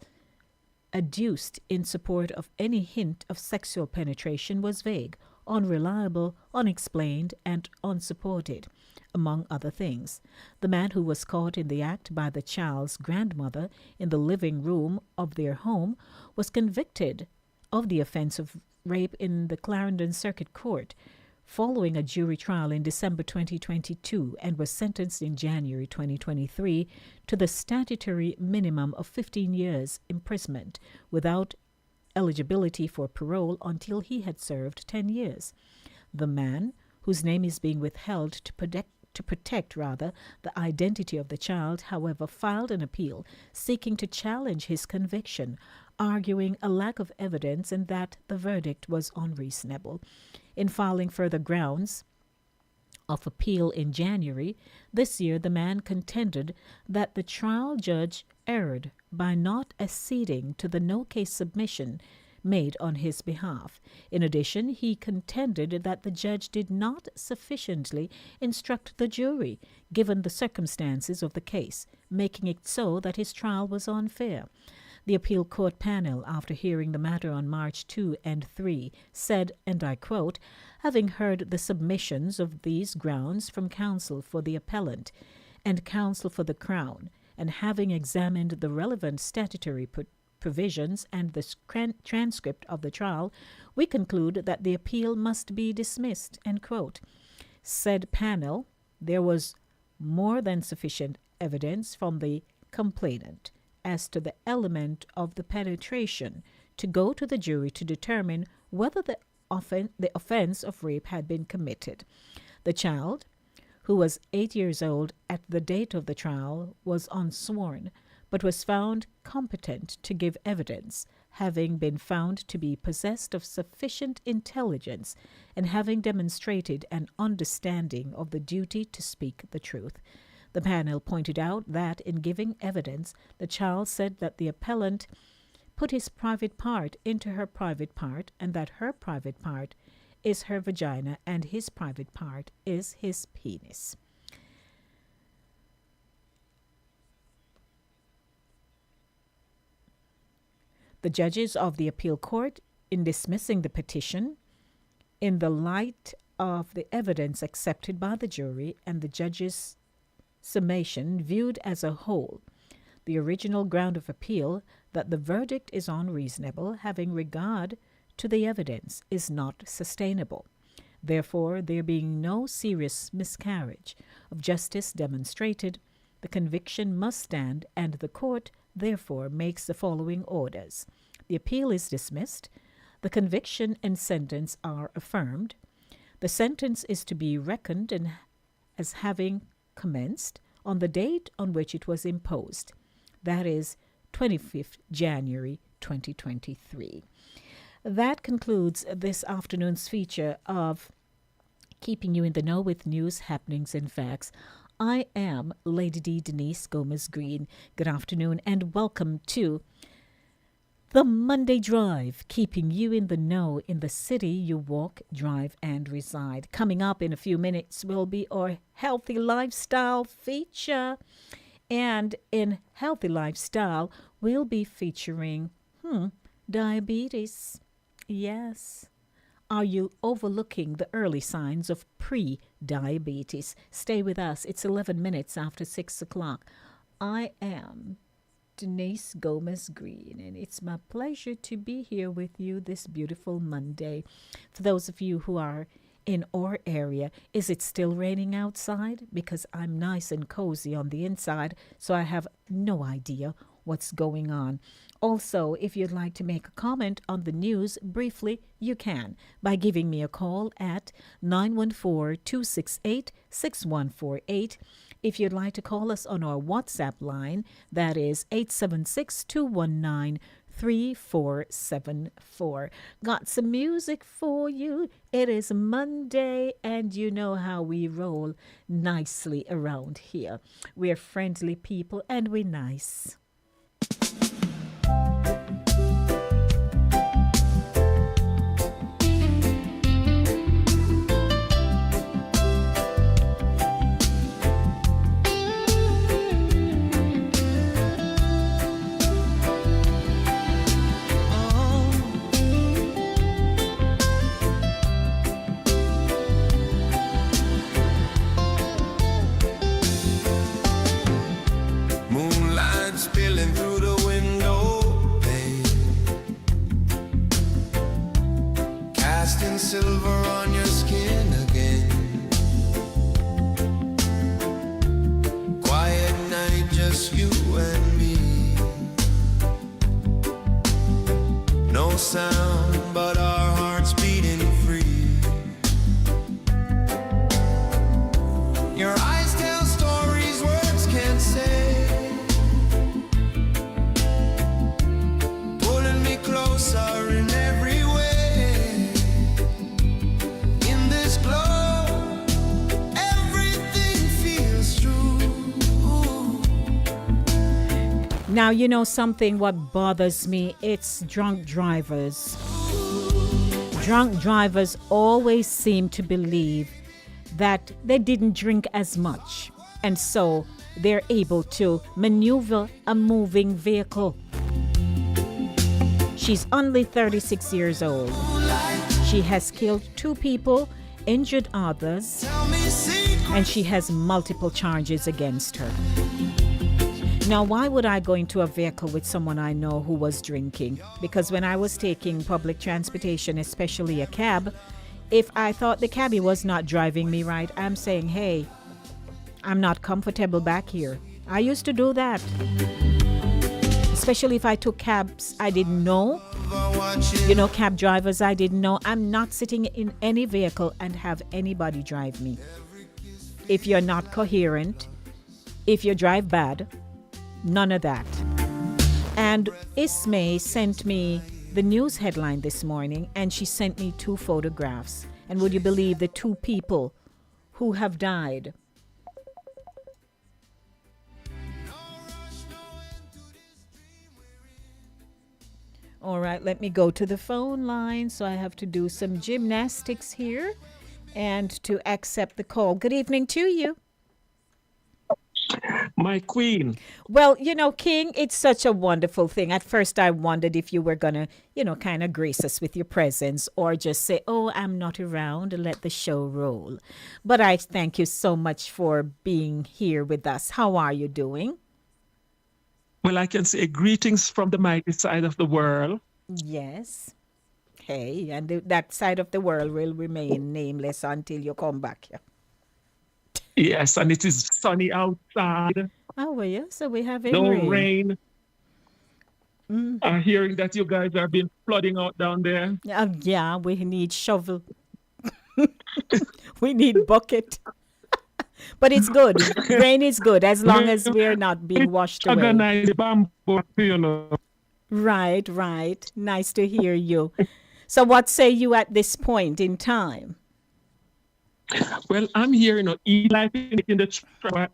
adduced in support of any hint of sexual penetration was vague, unreliable, unexplained, and unsupported, among other things. The man who was caught in the act by the child's grandmother in the living room of their home was convicted of the offense of rape in the Clarendon Circuit Court following a jury trial in December 2022 and was sentenced in January 2023 to the statutory minimum of 15 years imprisonment without eligibility for parole until he had served 10 years. The man, whose name is being withheld to protect the identity of the child, however, filed an appeal seeking to challenge his conviction, arguing a lack of evidence and that the verdict was unreasonable. In filing further grounds of Appeal in January, this year the man contended that the trial judge erred by not acceding to the no-case submission made on his behalf. In addition, he contended that the judge did not sufficiently instruct the jury, given the circumstances of the case, making it so that his trial was unfair. The appeal court panel, after hearing the matter on March 2 and 3, said, and I quote, "Having heard the submissions of these grounds from counsel for the appellant and counsel for the Crown, and having examined the relevant statutory provisions and the transcript of the trial, we conclude that the appeal must be dismissed," end quote. Said panel, there was more than sufficient evidence from the complainant as to the element of the penetration to go to the jury to determine whether the offense of rape had been committed. The child, who was 8 years old at the date of the trial, was unsworn, but was found competent to give evidence, having been found to be possessed of sufficient intelligence and having demonstrated an understanding of the duty to speak the truth. The panel pointed out that in giving evidence, the child said that the appellant put his private part into her private part and that her private part is her vagina and his private part is his penis. The judges of the appeal court, in dismissing the petition, in the light of the evidence accepted by the jury and the judge's summation viewed as a whole, the original ground of appeal that the verdict is unreasonable, having regard to the evidence, is not sustainable. Therefore, there being no serious miscarriage of justice demonstrated, the conviction must stand, and the court therefore makes the following orders. The appeal is dismissed. The conviction and sentence are affirmed. The sentence is to be reckoned as having commenced on the date on which it was imposed, that is 25th January 2023. That concludes this afternoon's feature of Keeping You in the Know with News, Happenings, and Facts. I am Lady D. Denise Gomez Green. Good afternoon and welcome to the Monday Drive, keeping you in the know in the city you walk, drive, and reside. Coming up in a few minutes will be our Healthy Lifestyle feature. And in Healthy Lifestyle, we'll be featuring diabetes. Yes. Are you overlooking the early signs of pre-diabetes? Stay with us. It's 11 minutes after 6 o'clock. I am Denise Gomez Green, and it's my pleasure to be here with you this beautiful Monday. For those of you who are in our area, is it still raining outside? Because I'm nice and cozy on the inside, so I have no idea what's going on. Also, if you'd like to make a comment on the news briefly, you can by giving me a call at 914-268-6148. If you'd like to call us on our WhatsApp line, that is 876-219-3474. Got some music for you. It is Monday, and you know how we roll nicely around here. We're friendly people, and we're nice. Spilling through the window pane, casting silver on your skin again. Quiet night, just you and me. No sound but our hearts beating free. Your eyes tell stories words can't say. Closer in every way. In this glow, Now, you know something what bothers me? It's drunk drivers. Drunk drivers always seem to believe that they didn't drink as much, and so they're able to maneuver a moving vehicle. She's only 36 years old. She has killed 2 people, injured others, and she has multiple charges against her. Now, why would I go into a vehicle with someone I know who was drinking? Because when I was taking public transportation, especially a cab, if I thought the cabbie was not driving me right, I'm saying, hey, I'm not comfortable back here. I used to do that. Especially if I took cabs I didn't know. You know, cab drivers I didn't know. I'm not sitting in any vehicle and have anybody drive me. If you're not coherent, if you drive bad, none of that. And Ismay sent me the news headline this morning, and she sent me 2 photographs. And would you believe the 2 people who have died? All right, let me go to the phone line. So I have to do some gymnastics here and to accept the call. Good evening to you. My queen. Well, you know, King, it's such a wonderful thing. At first, I wondered if you were going to, you know, kind of grace us with your presence or just say, oh, I'm not around, and let the show roll. But I thank you so much for being here with us. How are you doing? Well, I can say greetings from the mighty side of the world. Yes. Hey, and that side of the world will remain nameless until you come back here. Yes, and it is sunny outside. Oh, well, yeah, so we have No rain. rain. I'm hearing that you guys have been flooding out down there. Yeah, we need shovel. We need bucket. But it's good. Rain is good as long as we're not being washed away. Organize bamboo, you know. Right, right. Nice to hear you. So what say you at this point in time? Well, I'm here, you know, life in the truck.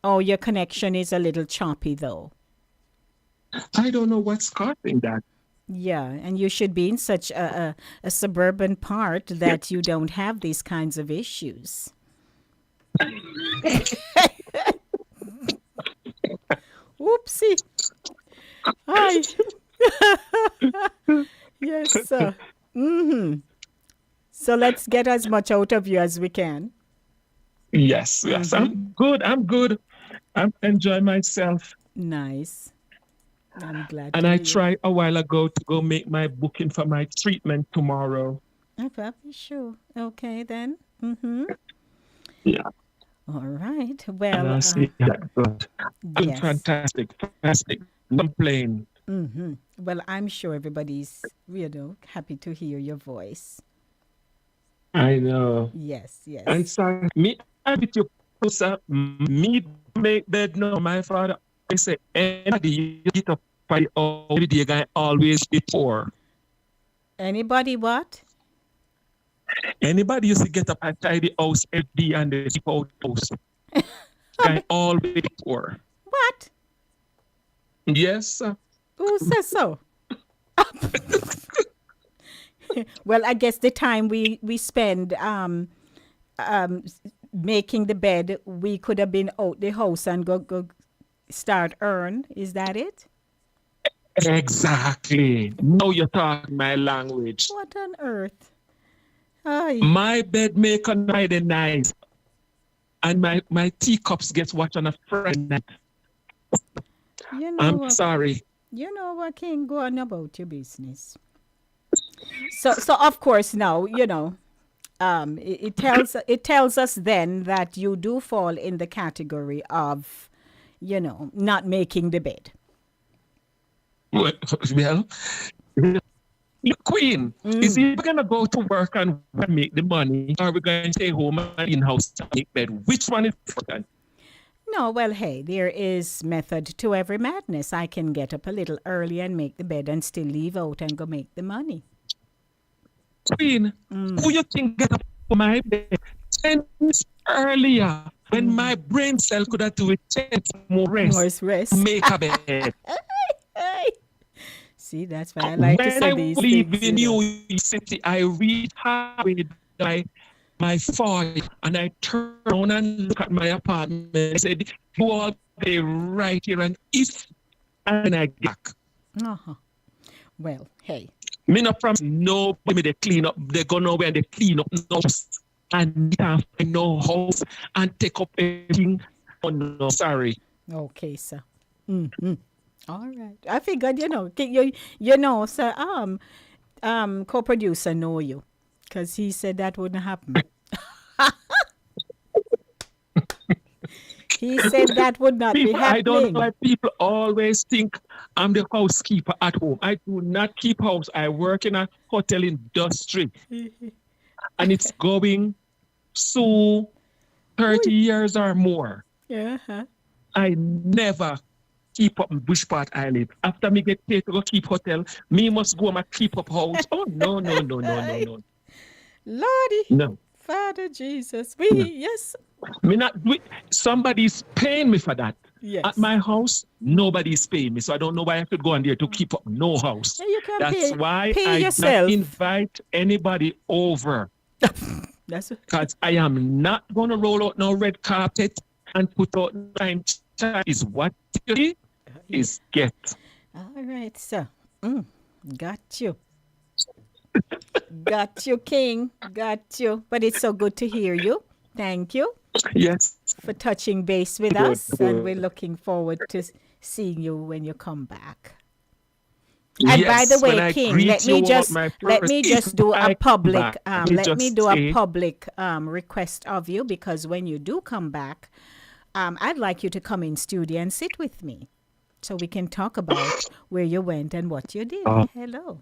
Oh, your connection is a little choppy, though. I don't know what's causing that. Yeah, and you should be in such a suburban part that you don't have these kinds of issues. Whoopsie. Hi. Yes, sir. So let's get as much out of you as we can. Yes, yes. I'm good. I'm enjoying myself. Nice. I'm glad. And I tried a while ago to go make my booking for my treatment tomorrow. Okay, sure. Okay, then. Yeah. All right. And Well, I see that good. I'm yes. fantastic. No complain. Well, I'm sure everybody's, you know, happy to hear your voice. I know. Yes, yes. And so me, I with you, sir, me make bed no. My father, I say, anybody you get up by every day, guy always before. Anybody what? Anybody used to get up and tidy house every day and they keep out house. Guy always before. What? Yes, sir. Who says so? Well, I guess the time we spend making the bed, we could have been out the house and go start earn. Is that it? Exactly. Now you're talking my language. What on earth? Ay. My bed maker night and nice. And my teacups get watched on a Friday night. You know I'm what, sorry. You know what, King? Go on about your business. So of course now, you know, it tells us then that you do fall in the category of, you know, not making the bed. Well, the queen, is he going to go to work and make the money, or are we going to stay home and in-house to make bed? Which one is important? No, well, hey, there is method to every madness. I can get up a little early and make the bed and still leave out and go make the money. Queen, who you think get up for my bed 10 minutes earlier? when my brain cell could have do it 10 more rest, rest. make a bed. See, that's why I like to say these When I live things. in New York City, I reach halfway my 40 and I turn around and look at my apartment. I said, you all be right here, and if and I get back. Well, hey. Me not promise nobody they clean up. They go nowhere and they clean up no house and can't find no house and take up everything. Oh no, sorry. Okay, sir. All right. I figured, you know, sir, co-producer know you, because he said that wouldn't happen. He said that would not be happening. I don't know why people always think I'm the housekeeper at home. I do not keep house. I work in a hotel industry. And it's going so 30 years or more. I never keep up in bush part I live. After me get paid to go keep hotel, me must go and keep up house. Oh, no. Lordy. No. Father Jesus. Yes. Somebody's paying me for that. Yes. At my house, nobody's paying me. So I don't know why I could go in there to keep up no house. Yeah, you can That's why pay I yourself. don't invite anybody over. That's because I am not going to roll out no red carpet and put out 9 is what you see is get. All right, sir. Got you. Got you, King. Got you. But it's so good to hear you. Thank you. Yes. For touching base with us. And we're looking forward to seeing you when you come back. And yes, by the way, King, let me just do a public request of you, because when you do come back, I'd like you to come in studio and sit with me so we can talk about where you went and what you did. Hello.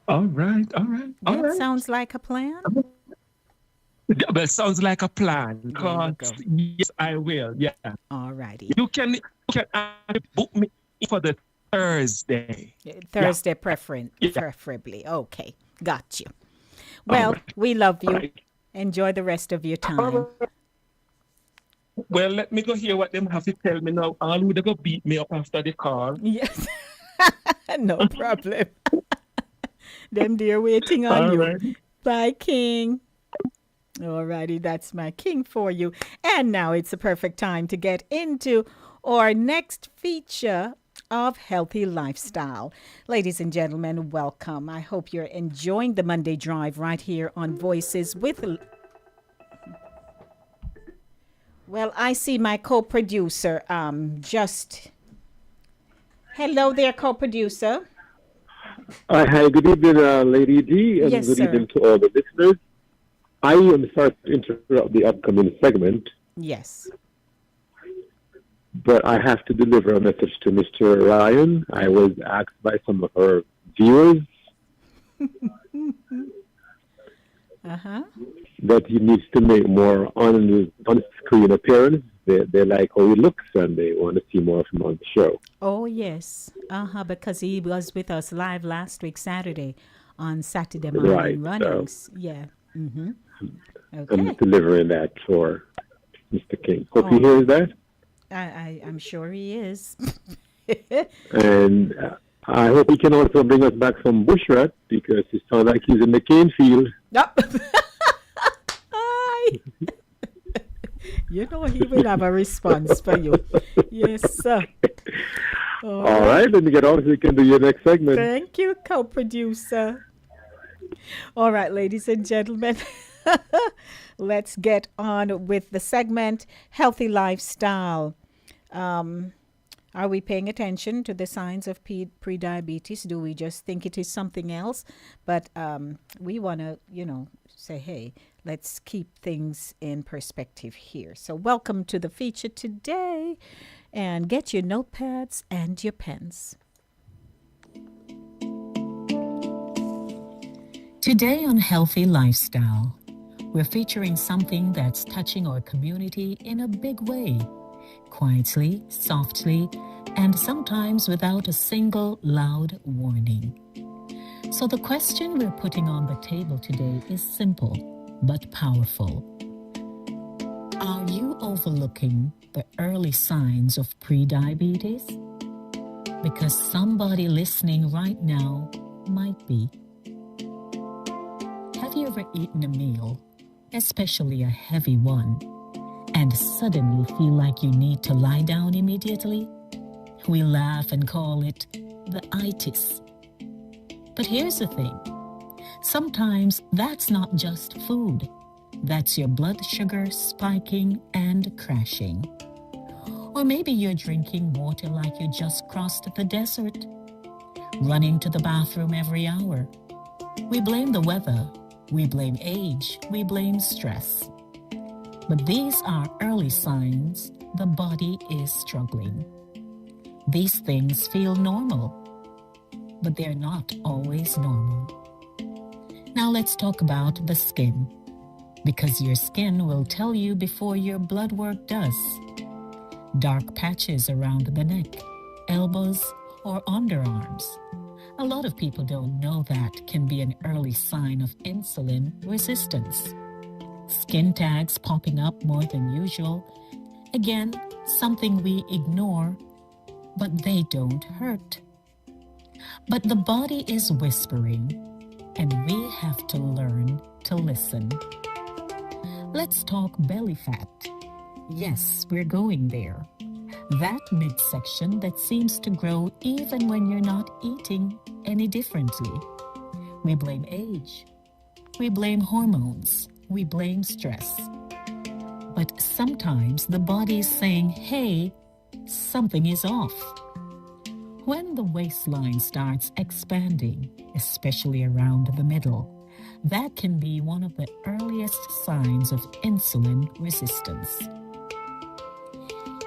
All right. That sounds like a plan. Well, sounds like a plan. Because yes, I will. Yeah. All righty. You can book me for the Thursday. Preferably. Okay. Got you. Well, we love you. Right. Enjoy the rest of your time. Well, let me go hear what them have to tell me now. All would go beat me up after the call. Yes. No problem. Them dear waiting on all you. Right. Bye, King. Alrighty, that's my king for you. And now it's the perfect time to get into our next feature of healthy lifestyle. Ladies and gentlemen, welcome. I hope you're enjoying the Monday Drive right here on Voices with... Well, I see my co-producer just... Hello there, co-producer. Hi, good evening, Lady D, and good evening to all the listeners. I am sorry to interrupt the upcoming segment. Yes. But I have to deliver a message to Mr. Ryan. I was asked by some of our viewers that he needs to make more on-screen appearance. They like how he looks and they want to see more of him on the show. Oh, yes. Because he was with us live last week, Saturday, on Saturday morning runnings. So, yeah. Mm-hmm. Okay. I'm delivering that for Mr. King. Hope he hears that. I'm sure he is. And I hope he can also bring us back some bushrat, because it sounds like he's in the cane field. You know he will have a response for you. Yes, sir. All right, let me get on so you can do your next segment. Thank you, co-producer. All right, ladies and gentlemen, let's get on with the segment, Healthy Lifestyle. Are we paying attention to the signs of pre-diabetes? Do we just think it is something else? But we want to, say, hey, let's keep things in perspective here. So welcome to the feature today, and get your notepads and your pens. Today on Healthy Lifestyle, we're featuring something that's touching our community in a big way, quietly, softly, and sometimes without a single loud warning. So the question we're putting on the table today is simple but powerful. Are you overlooking the early signs of prediabetes? Because somebody listening right now might be. Have you ever eaten a meal, especially a heavy one, and suddenly feel like you need to lie down immediately? We laugh and call it the itis. But here's the thing. Sometimes that's not just food. That's your blood sugar spiking and crashing. Or maybe you're drinking water like you just crossed the desert, running to the bathroom every hour. We blame the weather, we blame age, we blame stress. But these are early signs the body is struggling. These things feel normal, but they're not always normal. Now let's talk about the skin, because your skin will tell you before your blood work does. Dark patches around the neck, elbows, or underarms. A lot of people don't know that can be an early sign of insulin resistance. Skin tags popping up more than usual. Again, something we ignore, but they don't hurt. But the body is whispering, and we have to learn to listen. Let's talk belly fat. Yes, we're going there. That midsection that seems to grow even when you're not eating any differently. We blame age. We blame hormones. We blame stress. But sometimes the body is saying, hey, something is off. When the waistline starts expanding, especially around the middle, that can be one of the earliest signs of insulin resistance.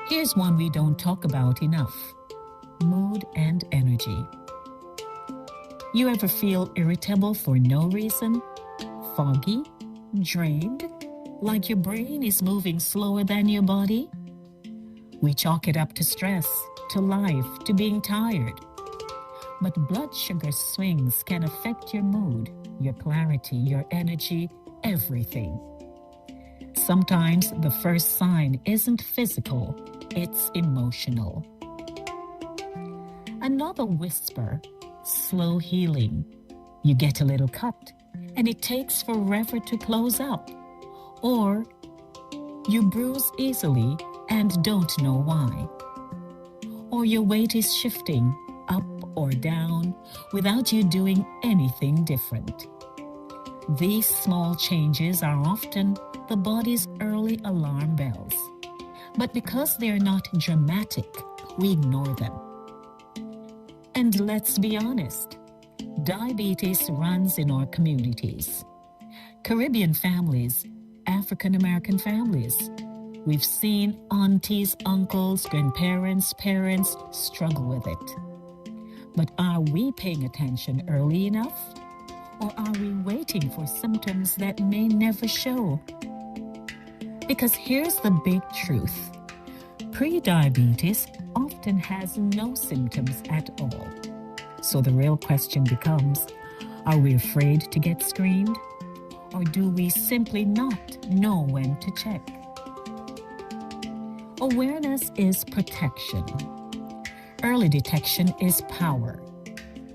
Here's one we don't talk about enough: mood and energy. You ever feel irritable for no reason? Foggy? Drained? Like your brain is moving slower than your body? We chalk it up to stress, to life, to being tired. But blood sugar swings can affect your mood, your clarity, your energy, everything. Sometimes the first sign isn't physical, it's emotional. Another whisper: slow healing. You get a little cut, and it takes forever to close up. Or you bruise easily and don't know why. Or your weight is shifting up or down without you doing anything different. These small changes are often the body's early alarm bells. But because they're not dramatic, we ignore them. And let's be honest, diabetes runs in our communities. Caribbean families, African American families. We've seen aunties, uncles, grandparents, parents struggle with it. But are we paying attention early enough? Or are we waiting for symptoms that may never show? Because here's the big truth. Prediabetes often has no symptoms at all. So the real question becomes, are we afraid to get screened? Or do we simply not know when to check? Awareness is protection. Early detection is power.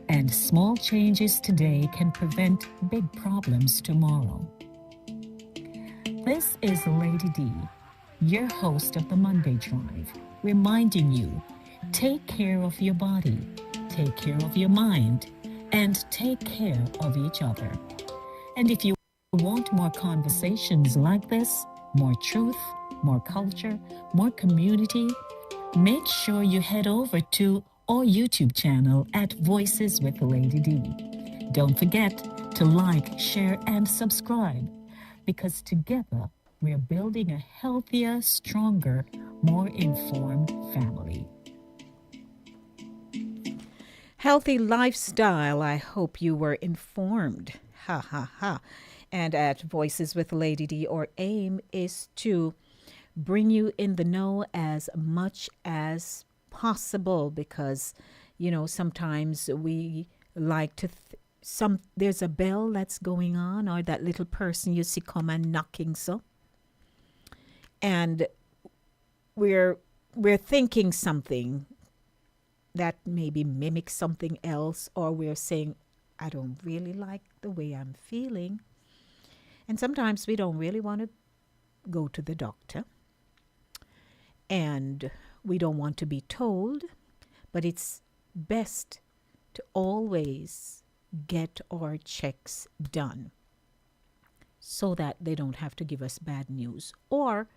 And small changes today can prevent big problems tomorrow. This is Lady D, your host of the Monday Drive, reminding you, take care of your body, take care of your mind, and take care of each other. And if you want more conversations like this, more truth, more culture, more community, make sure you head over to our YouTube channel at Voices with Lady D. Don't forget to like, share, and subscribe, because together we're building a healthier, stronger, more informed family. Healthy lifestyle. I hope you were informed. Ha ha ha. And at Voices with Lady D, our aim is to bring you in the know as much as possible, because, you know, sometimes we like to there's a bell that's going on, or that little person you see come and knocking, so and we're thinking something that maybe mimics something else, or we're saying, I don't really like the way I'm feeling. And sometimes we don't really want to go to the doctor, and we don't want to be told, but it's best to always get our checks done so that they don't have to give us bad news. Or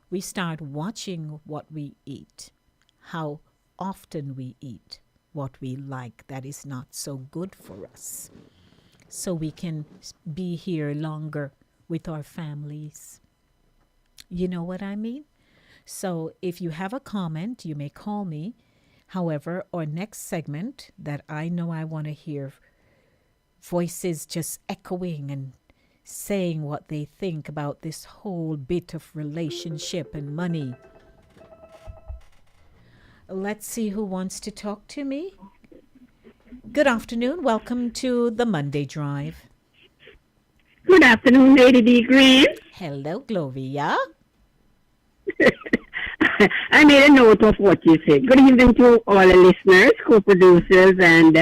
we start watching what we eat, how often we eat, what we like that is not so good for us, so we can be here longer with our families. You know what I mean? So if you have a comment, you may call me. However, our next segment that I know I want to hear voices just echoing and saying what they think about this whole bit of relationship and money. Let's see who wants to talk to me. Good afternoon. Welcome to the Monday Drive. Good afternoon, Lady D. Green. Hello, Gloria. I made a note of what you said. Good evening to all the listeners, co-producers, and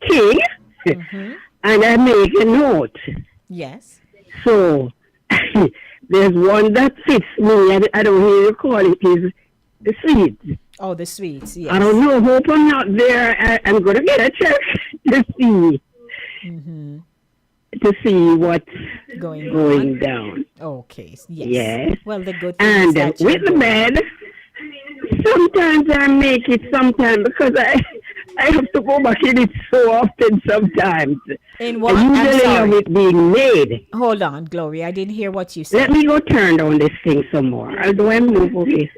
King. Mm-hmm. And I make a note. Yes. So there's one that fits me. I don't hear you call it. Is the sweets. Oh, the sweets. Yes. I don't know. Hope I'm not there. I'm going to get a check to see. Mm-hmm. To see what's going down. Okay. Yes. Yes. Well, the good thing and is that with the bed, sometimes I make it sometimes because I have to go back in it so often sometimes. In what? I usually I'm sorry. have it being made. Hold on, Gloria. I didn't hear what you said. Let me go turn down this thing some more. I'll do and move okay.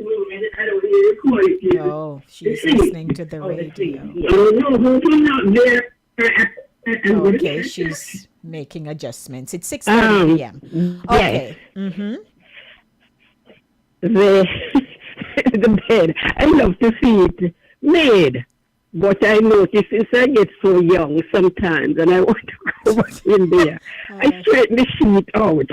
Oh, she's listening to the radio. Okay, she's making adjustments. It's 6:30 p.m. Okay. Yes. Mm-hmm. The bed. I love to see it made. But I notice since I get so young sometimes and I want to go back in there, I straighten the sheet out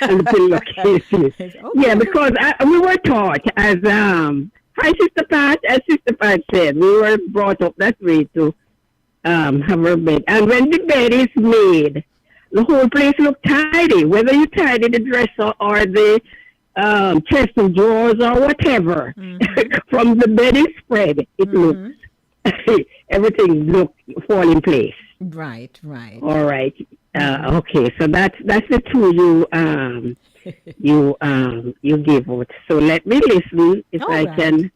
and pillowcases. Okay. Yeah, because we were taught as hi Sister Pat, as Sister Pat said, we were brought up that way to have our bed. And when the bed is made, the whole place looks tidy, whether you tidy the dresser or the chest of drawers or whatever. Mm-hmm. From the bed is spread, it looks. Everything fall in place. Right. All right. Okay. So that's the two you give out. So let me listen if I can.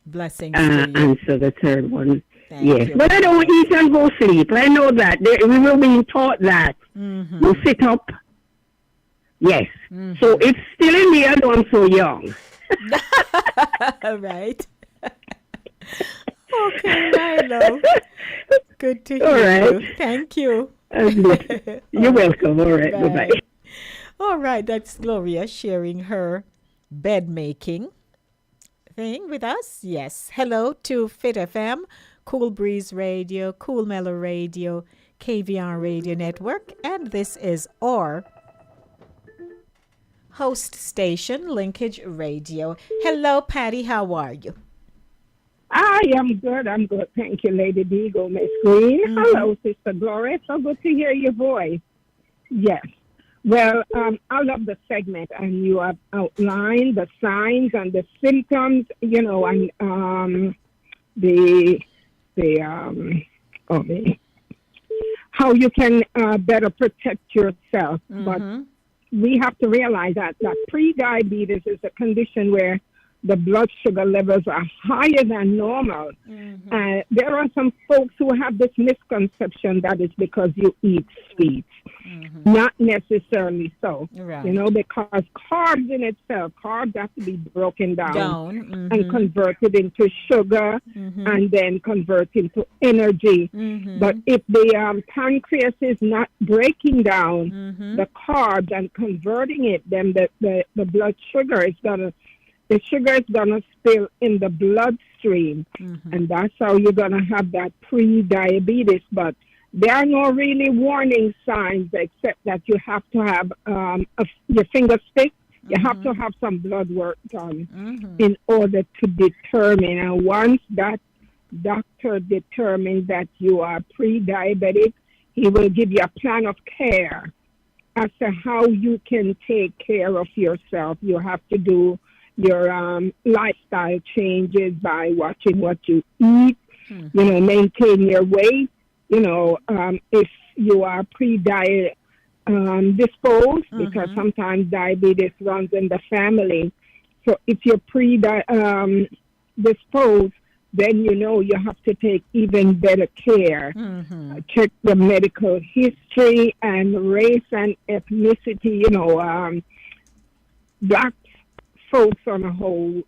Blessings to you. Answer the third one. Thank yes, you. but I don't eat and go sleep. I know that we were being taught that. Mm-hmm. You sit up. Yes. Mm-hmm. So it's still in me. I know I'm so young. Right. Okay, Milo. Good to hear you. Thank you. You're welcome. All right. Bye-bye. All right, that's Gloria sharing her bed making thing with us. Yes. Hello to Fit FM, Cool Breeze Radio, Cool Mellow Radio, KVR Radio Network, and this is our host station, Linkage Radio. Hello, Patty. How are you? I am good. Thank you, Lady D. Go Miss Green. Mm-hmm. Hello, Sister Gloria. So good to hear your voice. Yes. Well, I love the segment, and you have outlined the signs and the symptoms, and how you can better protect yourself. Mm-hmm. But we have to realize that pre-diabetes is a condition where the blood sugar levels are higher than normal. Mm-hmm. There are some folks who have this misconception that it's because you eat sweets. Mm-hmm. Not necessarily so. Right. Because carbs in itself, carbs have to be broken down. Mm-hmm. And converted into sugar, mm-hmm. and then converted into energy. Mm-hmm. But if the pancreas is not breaking down mm-hmm. the carbs and converting it, then the blood sugar is going to spill in the bloodstream. Mm-hmm. And that's how you're going to have that pre-diabetes. But there are no really warning signs except that you have to have your finger stick. You have to have some blood work done in order to determine. And once that doctor determines that you are pre-diabetic, he will give you a plan of care as to how you can take care of yourself. You have to do your lifestyle changes by watching what you eat, maintain your weight. If you are pre-diet disposed, because sometimes diabetes runs in the family. So if you're disposed, then you have to take even better care. Check the medical history and race and ethnicity. Black folks on a whole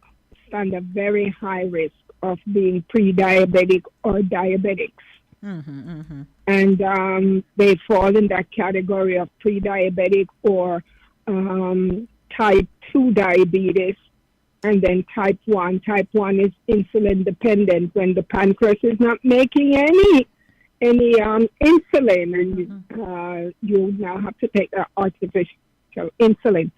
stand a very high risk of being pre-diabetic or diabetics. And they fall in that category of pre-diabetic or type 2 diabetes, and then type 1. Type 1 is insulin dependent, when the pancreas is not making any insulin, and you now have to take artificial insulin.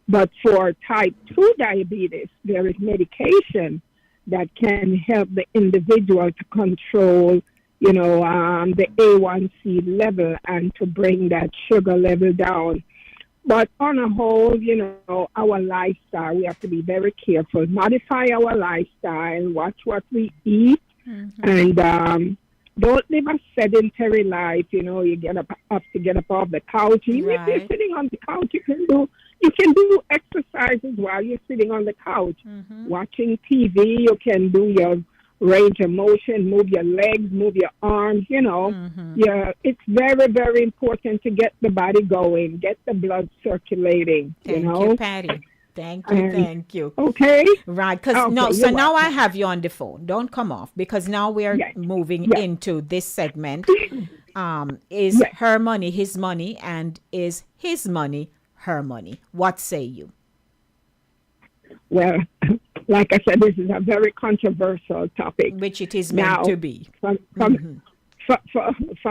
But for type 2 diabetes, there is medication that can help the individual to control the A1C level and to bring that sugar level down. But on a whole, our lifestyle, we have to be very careful. Modify our lifestyle, watch what we eat, and don't live a sedentary life. You have to get up off the couch. Even if you're sitting on the couch, you can do exercises while you're sitting on the couch. Watching TV, you can do your range of motion, move your legs, move your arms, Yeah, it's very, very important to get the body going, get the blood circulating, Thank you, Patty. Thank you. Okay. Right, because now I have you on the phone. Don't come off, because now we're moving into this segment. Is her money his money, and is his money her money? What say you? Well, like I said, this is a very controversial topic. Which it is meant to be. For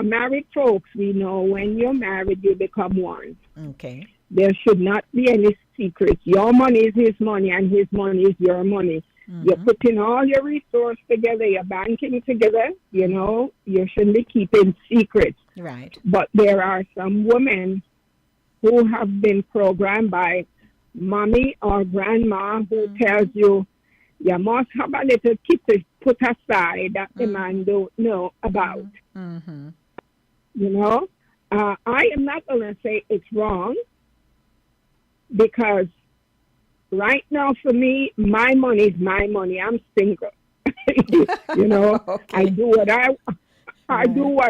married folks, we know when you're married, you become one. Okay. There should not be any secrets. Your money is his money, and his money is your money. You're putting all your resources together, you're banking together, you shouldn't be keeping secrets. Right. But there are some women who have been programmed by mommy or grandma who tells you must have a little kit to put aside that the man don't know about. I am not going to say it's wrong, because right now for me, my money is my money. I'm single. Okay. I do what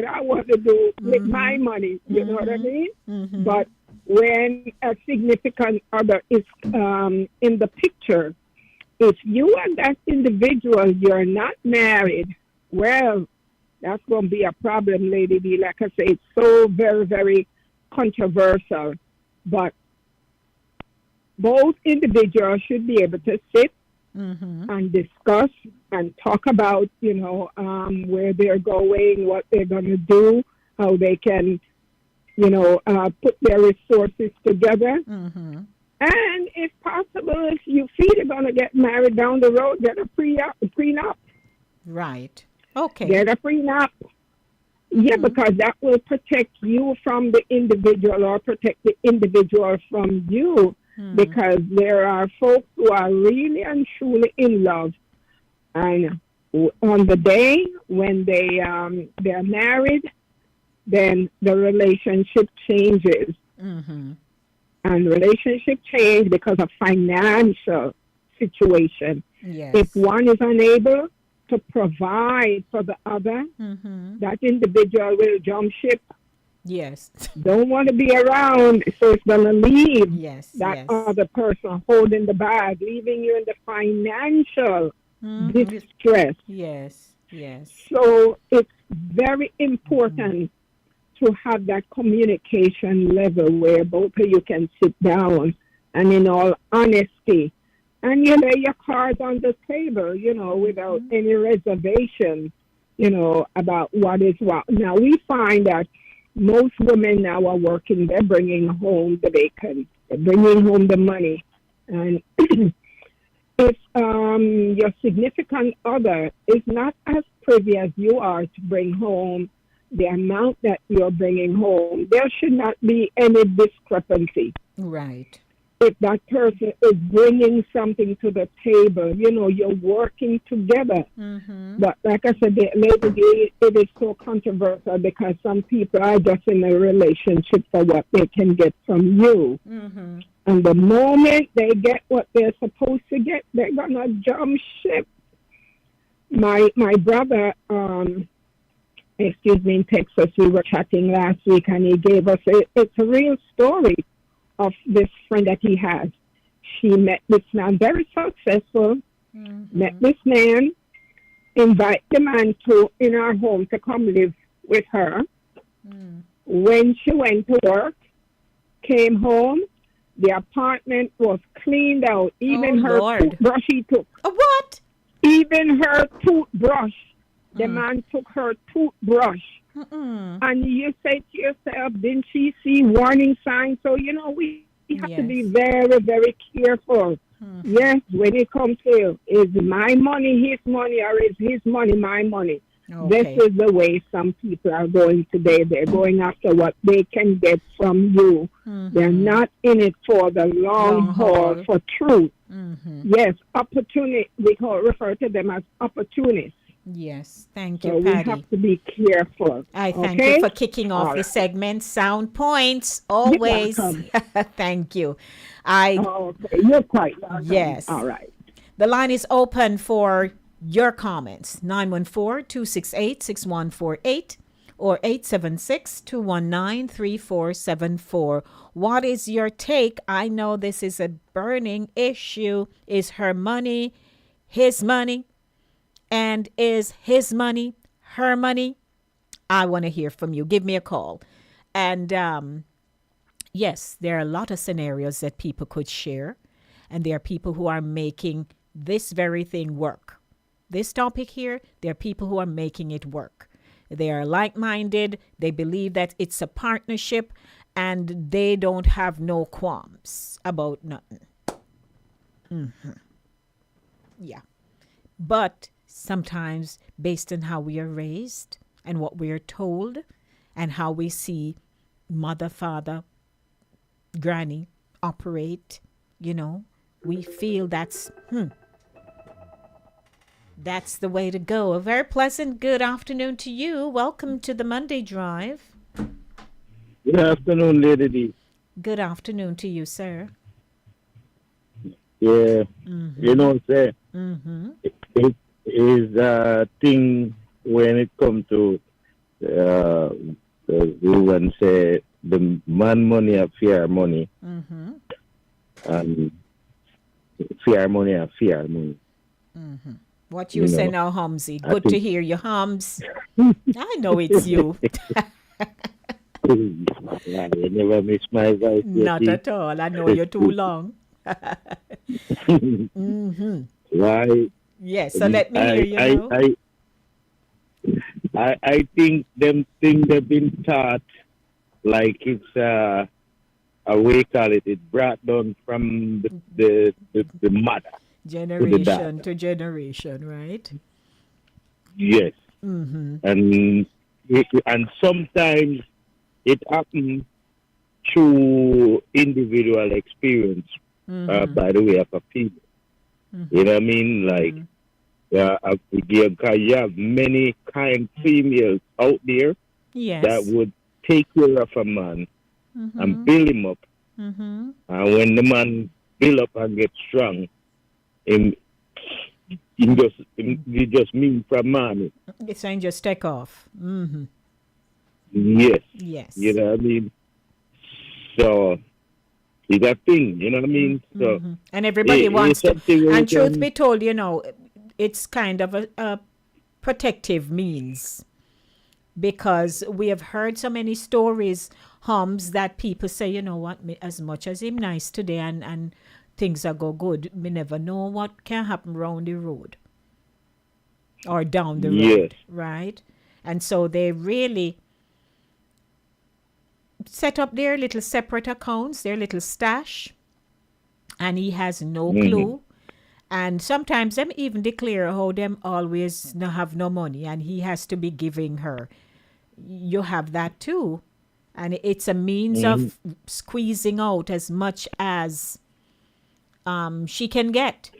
I want to do with my money. You know what I mean? But when a significant other is in the picture, if you and that individual, you're not married, well, that's going to be a problem, Lady D. Like I say, it's so very, very controversial. But both individuals should be able to sit and discuss and talk about, where they're going, what they're going to do, how they can put their resources together. And if possible, if you feel you're going to get married down the road, get a prenup. Right. Okay. Get a prenup. Yeah, because that will protect you from the individual, or protect the individual from you. Because there are folks who are really and truly in love. And on the day when they're married, then the relationship changes. And relationship change because of financial situation. Yes. If one is unable to provide for the other, that individual will jump ship. Yes. Don't want to be around, so it's going to leave that yes. other person holding the bag, leaving you in the financial distress. Yes, yes. So it's very important to have that communication level where both of you can sit down and in all honesty, and you lay your cards on the table, without any reservation. about what is what. Now we find that most women now are working. They're bringing home the bacon. They're bringing home the money. And if your significant other is not as privy as you are to bring home the amount that you're bringing home, there should not be any discrepancy. Right. If that person is bringing something to the table, you're working together. Mm-hmm. But like I said, lately it is so controversial because some people are just in a relationship for what they can get from you. Mm-hmm. And the moment they get what they're supposed to get, they're going to jump ship. My brother, in Texas, we were chatting last week, and he gave us, it's a real story of this friend that he has. She met this man, very successful, met this man, invite the man in our home to come live with her. When she went to work, came home, the apartment was cleaned out. Even her toothbrush he took. What? Even her toothbrush. The man took her toothbrush. And you say to yourself, didn't she see warning signs? So, we have to be very, very careful. Yes, when it comes to, is my money his money or is his money my money? Okay. This is the way some people are going today. They're going after what they can get from you. They're not in it for the long haul, for truth. Yes, opportunity, we refer to them as opportunists. Yes, thank you, Patty. We have to be careful. I thank you for kicking off the segment. Sound points, always. Thank you. Okay, you're quite welcome. Yes. All right. The line is open for your comments. 914-268-6148 or 876-219-3474. What is your take? I know this is a burning issue. Is her money his money? And is his money her money? I want to hear from you. Give me a call. And yes, there are a lot of scenarios that people could share. And there are people who are making this very thing work. This topic here, there are people who are making it work. They are like-minded. They believe that it's a partnership. And they don't have no qualms about nothing. Yeah. But sometimes based on how we are raised and what we are told and how we see mother, father, granny operate, we feel that's the way to go. A very pleasant good afternoon to you. Welcome to the Monday Drive. Good afternoon, Lady D. Good afternoon to you, sir. Yeah, sir. It is a thing when it comes to the woman say the man money or fear money, and fear money or fear money. What you say now, Humsy? Good to hear you, Hums. I know it's you. You never miss my voice. Not at all. I know you're too long. Right. Yes, so let me hear you. I think them things they've been taught like it's we call it. It brought down from the mother. Generation to generation, right? Yes. And sometimes it happens through individual experience, by the way, of a people. You know what I mean? Like, you have many kind females out there that would take care of a man and build him up. And when the man build up and get strong, he just mean from money. It's saying just take off. Yes. Yes. You know what I mean? So it's a thing, you know what I mean? So and everybody wants to. And truth be told, it's kind of a protective means, because we have heard so many stories, Hums, that people say, you know what, as much as him nice today and things are go good, we never know what can happen round the road. or down the Yes. road, right? And so they really set up their little separate accounts, their little stash, and he has no clue. And sometimes them even declare how them always no have no money and he has to be giving her. You have that too. And it's a means of squeezing out as much as she can get.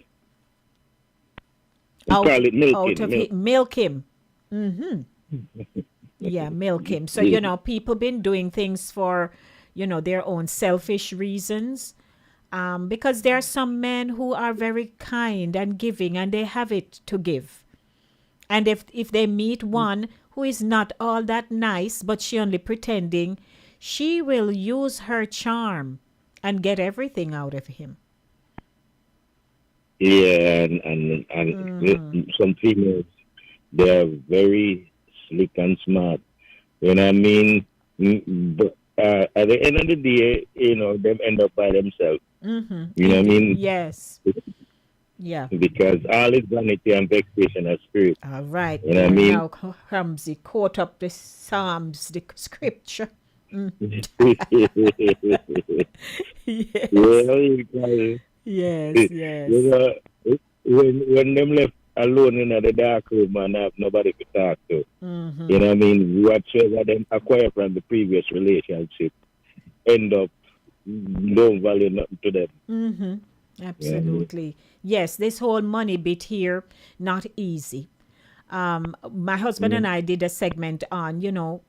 Call it Out of it. Milk him. Yeah, milk him. So, you know, people been doing things for, you know, their own selfish reasons. Because there are some men who are very kind and giving and they have it to give. And if they meet one who is not all that nice, but she only pretending, she will use her charm and get everything out of him. Yeah, and some females, they are very slick and smart. You know what I mean? But at the end of the day, you know, them end up by themselves. You know what I mean? Yes. Yeah. Because all is vanity and vexation of spirit. All right. You know what I mean? Now, Ramsey caught up the Psalms, the scripture. Yes. Well, yes, yes. You know, when them left alone in the dark room and have nobody to talk to, you know what I mean? Whatever them acquire from the previous relationship end up no value nothing to them. Absolutely. Yes, this whole money bit here, not easy. My husband and I did a segment on, you know,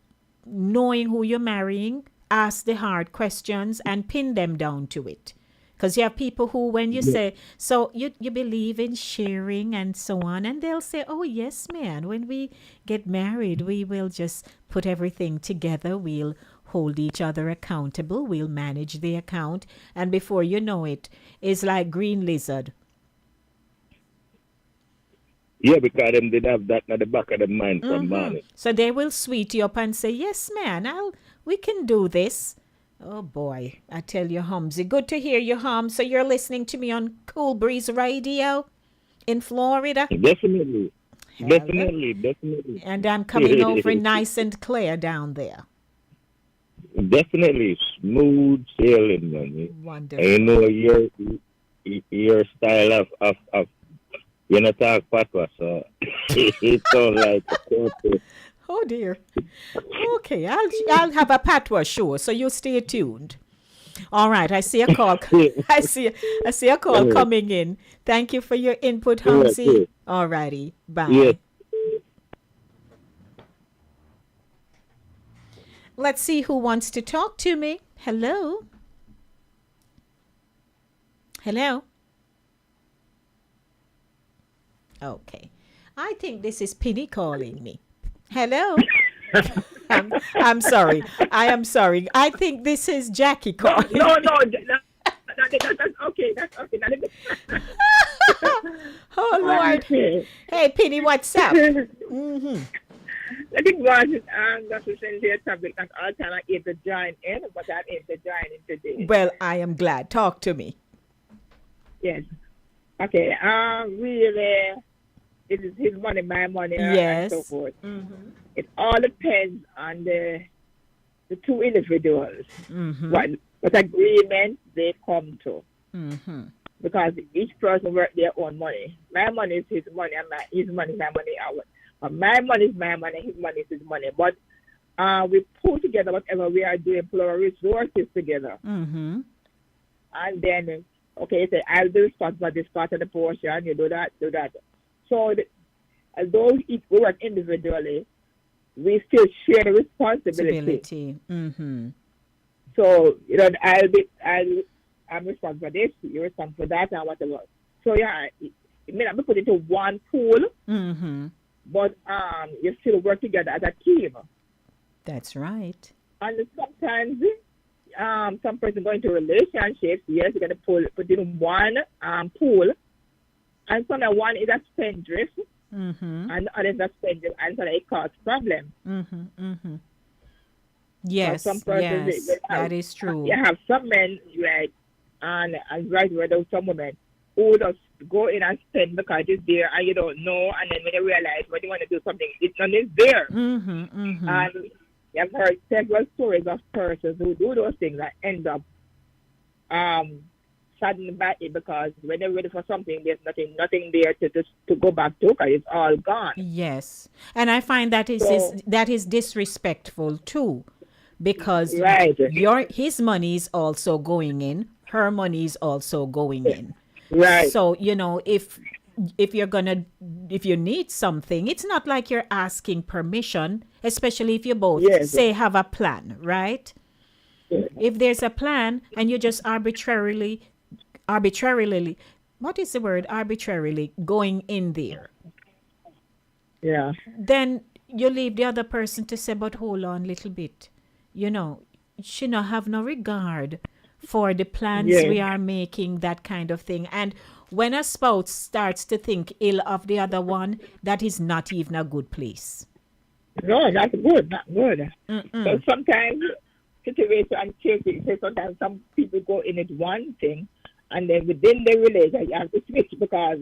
knowing who you're marrying, ask the hard questions and pin them down to it. Because you have people who, when you say, so you believe in sharing and so on, and they'll say, oh, yes, man, when we get married, we will just put everything together. We'll hold each other accountable. We'll manage the account. And before you know it, it's like green lizard. Yeah, because them did have that at the back of the mind from morning. So they will sweet you up and say, yes, man, we can do this. Oh, boy, I tell you, Humsy. Good to hear you, Hum. So you're listening to me on Cool Breeze Radio in Florida? Definitely. Definitely. And I'm coming over nice and clear down there. Definitely. Smooth sailing, man. Wonderful. And you know, your style of you know, talk patois, so it sounds like a oh dear. Okay, I'll have a patois show, so you stay tuned. All right, I see a call. I see a call coming in. Thank you for your input, Hamsi. All righty, bye. Yes. Let's see who wants to talk to me. Hello. Hello. Okay. I think this is Penny calling me. Hello. I'm sorry. I am sorry. I think this is Jackie calling. No. That's okay. Oh, Lord. Hey, Penny, what's up? I think God is that's essentially a topic that all time I able to join in, but I'm able to join in today. Well, I am glad. Talk to me. Yes. Okay. Really, it is his money, my money, yes. and so forth. It all depends on the two individuals. What agreement they come to. Because each person work their own money. My money is his money, and his money is my money. My money is my money, his money is his money. But we pull together whatever we are doing, pull our resources together. And then, okay, say, I'll be responsible for this part of the portion, you do that. So, although we work individually, we still share the responsibility. So, you know, I'm responsible for this, you're responsible for that, and whatever. So, yeah, it may not be put into one pool, but you still work together as a team. That's right. And sometimes some person going into relationships, yes, you're going to put in one pool, and so that one is a spendthrift, and the other is a spendthrift, and so that it causes problems. Yes, some persons, yes, that is true. You have some men, right, and right where there's some women who just go in and spend because it's there and you don't know, and then when you realize when you want to do something, it's not there. And I've heard several stories of persons who do those things that end up saddened by it because when they're ready for something, there's nothing there to go back to because it's all gone. Yes, and I find that is disrespectful too, because his money is also going in, her money is also going in. Right. So if you need something, it's not like you're asking permission, especially if you both say have a plan, right? If there's a plan and you just arbitrarily, what is the word? Arbitrarily going in there. Yeah. Then you leave the other person to say, but hold on a little bit. She not have no regard for the plans we are making, that kind of thing. And when a spouse starts to think ill of the other one, that is not even a good place. No, that's good, not good. So sometimes situation changes. So sometimes some people go in it one thing, and then within the relationship, you have to switch because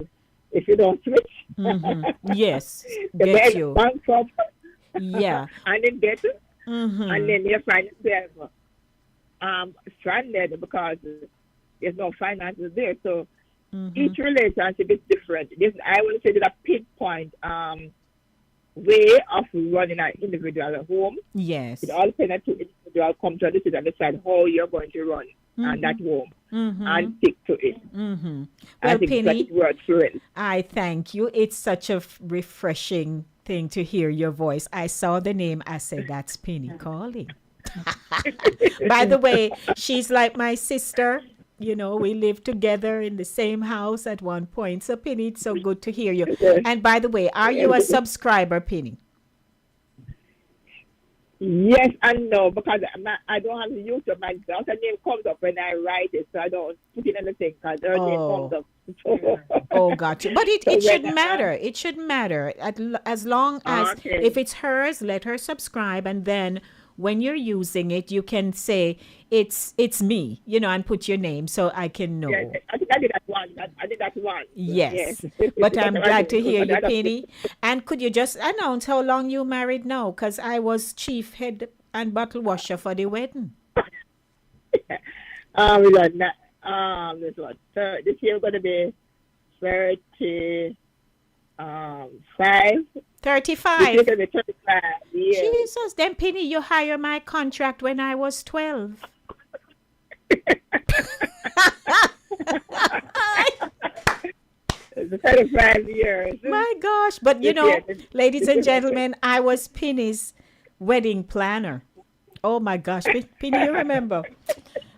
if you don't switch, yes, get you. Bankrupt, yeah, and then get it, and then you find yourself stranded because there's no finances there. So each relationship is different. I would say there's a pinpoint way of running an individual home. Yes. It all depends on two individuals come to a decision and decide how you're going to run and that home and stick to it. Well, Penny, I thank you. It's such a refreshing thing to hear your voice. I saw the name. I said, that's Penny calling. By the way, she's like my sister. We lived together in the same house at one point. So, Penny, it's so good to hear you. And by the way, are you a subscriber, Penny? Yes and no, because I don't have the YouTube. My daughter's name comes up when I write it, so I don't put in anything because her name comes up. Oh, gotcha. But it shouldn't matter. It shouldn't matter. As long as if it's hers, let her subscribe, and then when you're using it, you can say it's me, and put your name so I can know. Yes, I think I did that one. Yes. But I'm glad to hear you, Penny. And could you just announce how long you married now? Because I was chief head and bottle washer for the wedding. This year going to be 35. 35. 35. Yeah. Jesus, then Penny, you hire my contract when I was 12. It's 35 years. My gosh. But ladies and gentlemen, I was Penny's wedding planner. Oh my gosh. Penny, you remember?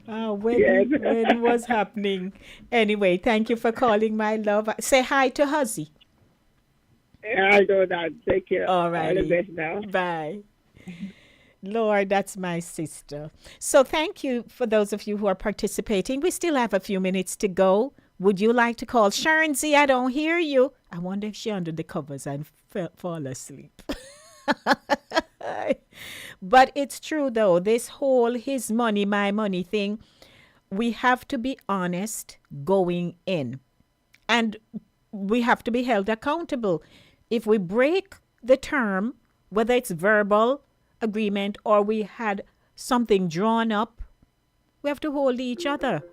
When it was happening. Anyway, thank you for calling, my love. Say hi to Huzzy. I know that. Take care. All right. All the best now. Bye. Lord, that's my sister. So thank you for those of you who are participating. We still have a few minutes to go. Would you like to call? Sharon Z, I don't hear you. I wonder if she under the covers and fall asleep. But it's true, though. This whole his money, my money thing, we have to be honest going in. And we have to be held accountable. If we break the term, whether it's verbal agreement or we had something drawn up, we have to hold each other.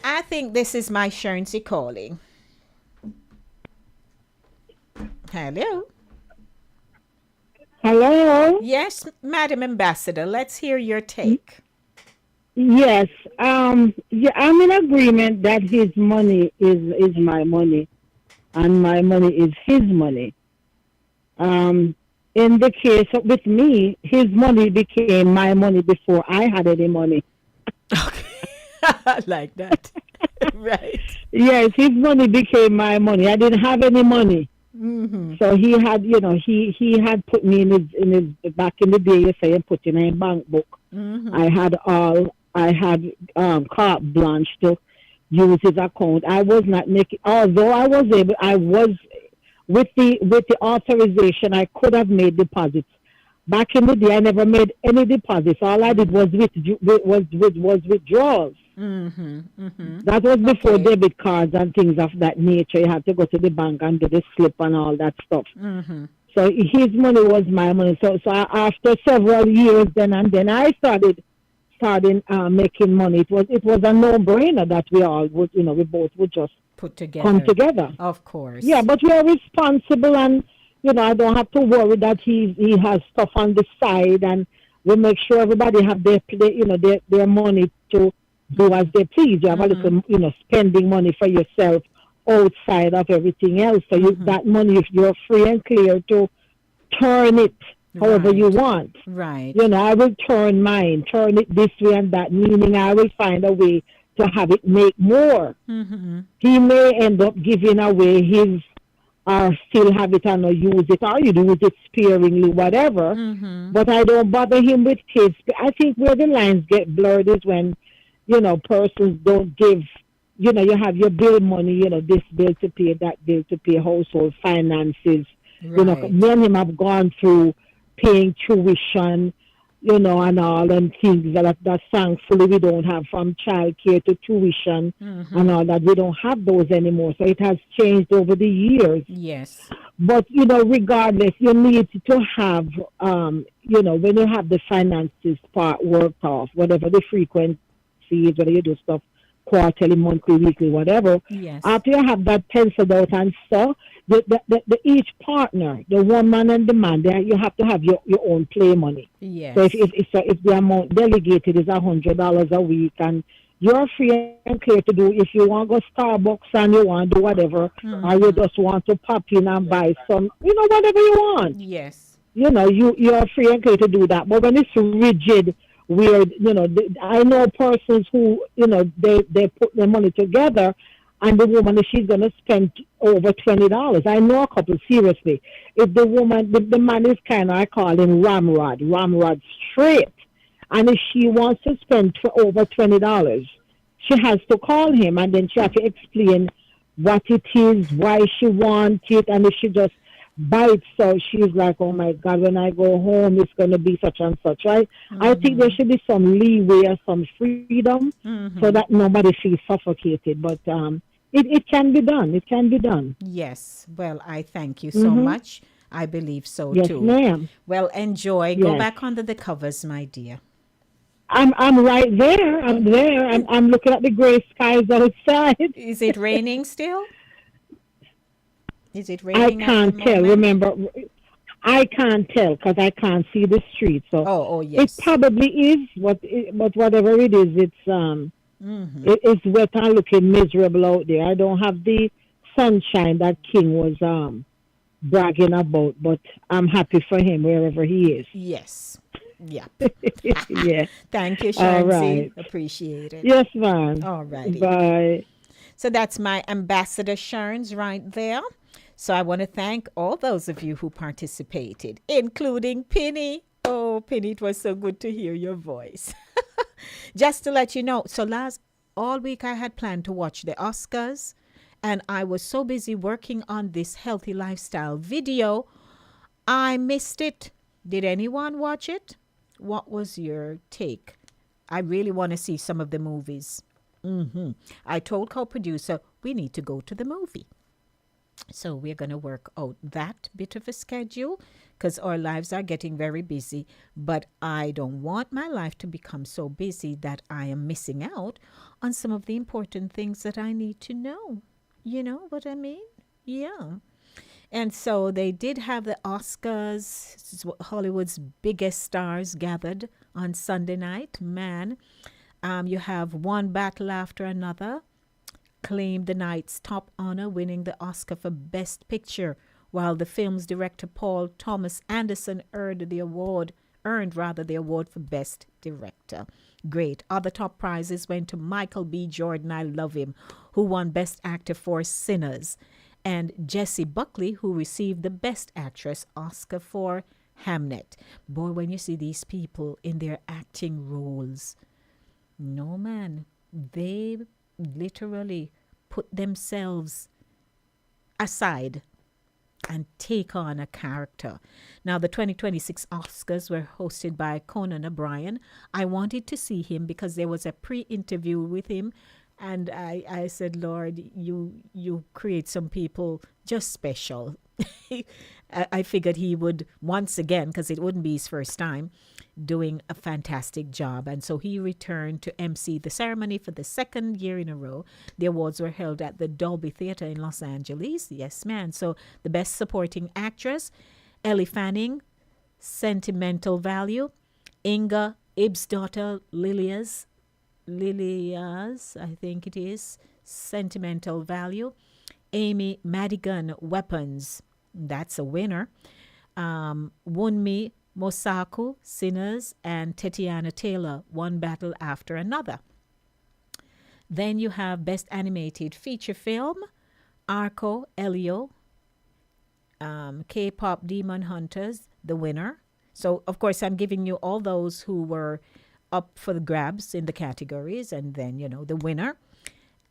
I think this is my Shernsey calling. Hello. Hello. Yes, Madam Ambassador, let's hear your take. Yes. I'm in agreement that his money is my money and my money is his money. In the case with me, his money became my money before I had any money. Okay. Like that. Right. Yes, his money became my money. I didn't have any money. So he had, he had put me in his back in the day, you say, and put in a bank book. I had carte blanche to use his account. I was not making, although I was with the authorization, I could have made deposits. Back in the day, I never made any deposits. All I did was withdrawals. That was before debit cards and things of that nature. You had to go to the bank and do the slip and all that stuff. So his money was my money. So after several years, then I started making money. It was a no-brainer that we all would, we both would just come together. Of course. Yeah, but we are responsible, and I don't have to worry that he has stuff on the side, and we make sure everybody have their money to do as they please. You have a little, spending money for yourself outside of everything else. So that money, if you're free and clear to turn it however you want. Right. I will turn it this way and that, meaning I will find a way to have it make more. He may end up giving away his, or still have it and not use it, or you use it sparingly, whatever. But I don't bother him with kids. I think where the lines get blurred is when, persons don't give, you have your bill money, this bill to pay, that bill to pay, household finances. Right. Me and him have gone through paying tuition, and all, and things that thankfully we don't have, from childcare to tuition and all that. We don't have those anymore. So it has changed over the years. Yes. But, regardless, you need to have, when you have the finances part worked off, whatever the frequency is, whether you do stuff quarterly, monthly, weekly, whatever. Yes. After you have that penciled out and so, the each partner, the woman and the man, you have to have your own play money. Yes. So if the amount delegated is $100 a week, and you're free and clear to do, if you want to go Starbucks and you want to do whatever, or you just want to pop in and buy some, whatever you want. Yes. You're free and clear to do that. But when it's rigid, weird, I know persons who, they put their money together, and the woman, if she's going to spend over $20, I know a couple, seriously. If the man is kind of, I call him ramrod straight. And if she wants to spend over $20, she has to call him, and then she has to explain what it is, why she wants it, and if she just bites, so she's like, oh my God, when I go home, it's going to be such and such, right? I think there should be some leeway or some freedom so that nobody feels suffocated. But it can be done. It can be done. Yes. Well, I thank you so much. I believe so yes, too. Yes, ma'am. Well, enjoy. Yes. Go back under the covers, my dear. I'm right there. I'm there. I'm looking at the gray skies outside. Is it raining still? Is it raining? I can't tell. Remember, I can't tell because I can't see the street. So oh yes, it probably is. But whatever it is, it's wet and looking miserable out there. I don't have the sunshine that King was bragging about, but I'm happy for him wherever he is. Yes. Yeah. Yeah. Thank you, Shansi. All right. Appreciate it. Yes, ma'am. All righty. Bye. So that's my Ambassador Sharns right there. So I want to thank all those of you who participated, including Penny. Oh, Penny, it was so good to hear your voice. Just to let you know, so all week I had planned to watch the Oscars, and I was so busy working on this healthy lifestyle video, I missed it. Did anyone watch it? What was your take? I really want to see some of the movies. I told co-producer, we need to go to the movie. So we're going to work out that bit of a schedule because our lives are getting very busy. But I don't want my life to become so busy that I am missing out on some of the important things that I need to know. You know what I mean? Yeah. And so they did have the Oscars, Hollywood's biggest stars gathered on Sunday night. Man, you have one battle after another. Claimed the night's top honor, winning the Oscar for Best Picture, while the film's director Paul Thomas Anderson earned the award for Best Director. Great. Other top prizes went to Michael B. Jordan, I love him, who won Best Actor for Sinners, and Jessie Buckley, who received the Best Actress Oscar for Hamnet. Boy, when you see these people in their acting roles, no man, they literally put themselves aside and take on a character. Now, the 2026 Oscars were hosted by Conan O'Brien. I wanted to see him because there was a pre-interview with him, and I said, Lord, you create some people just special. I figured he would, once again, because it wouldn't be his first time, doing a fantastic job. And so he returned to MC the ceremony for the second year in a row. The awards were held at the Dolby Theatre in Los Angeles. Yes, man. So the Best Supporting Actress, Ellie Fanning, Sentimental Value, Inga Ibsdottir Lilias, I think it is, Sentimental Value, Amy Madigan, Weapons, that's a winner, Wunmi Mosaku, Sinners, and Tatiana Taylor, One Battle After Another. Then you have Best Animated Feature Film, Arco Elio, K-Pop Demon Hunters, the winner. So, of course, I'm giving you all those who were up for the grabs in the categories, and then, the winner,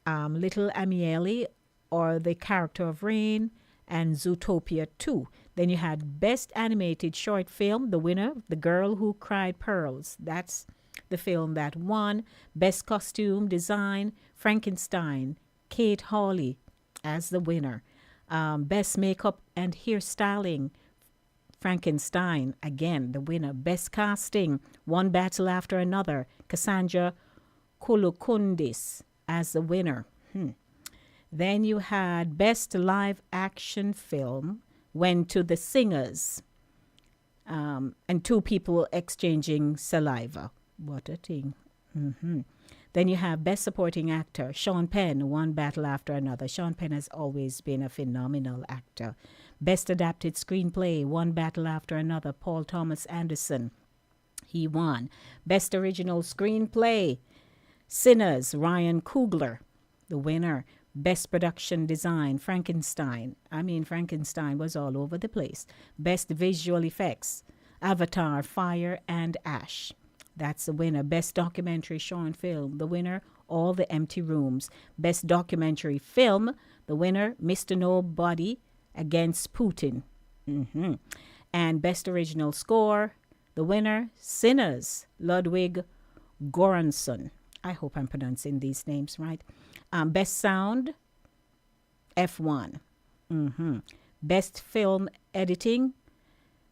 Little Amieli, or The Character of Rain, and Zootopia 2. Then you had Best Animated Short Film, the winner, The Girl Who Cried Pearls. That's the film that won. Best Costume Design, Frankenstein, Kate Hawley as the winner. Best Makeup and Hairstyling, Frankenstein, again, the winner. Best Casting, One Battle After Another, Cassandra Kolokundis as the winner. Then you had Best Live Action Film, went to The Singers, and two people exchanging saliva. What a thing. Then you have Best Supporting Actor, Sean Penn, One Battle After Another. Sean Penn has always been a phenomenal actor. Best Adapted Screenplay, One Battle After Another, Paul Thomas Anderson. He won. Best Original Screenplay, Sinners, Ryan Coogler, the winner. Best Production Design, Frankenstein. Frankenstein was all over the place. Best Visual Effects, Avatar, Fire and Ash. That's the winner. Best Documentary Short Film, the winner, All the Empty Rooms. Best Documentary Film, the winner, Mr. Nobody Against Putin. And Best Original Score, the winner, Sinners, Ludwig Göransson. I hope I'm pronouncing these names right. Best Sound, F1. Best Film Editing,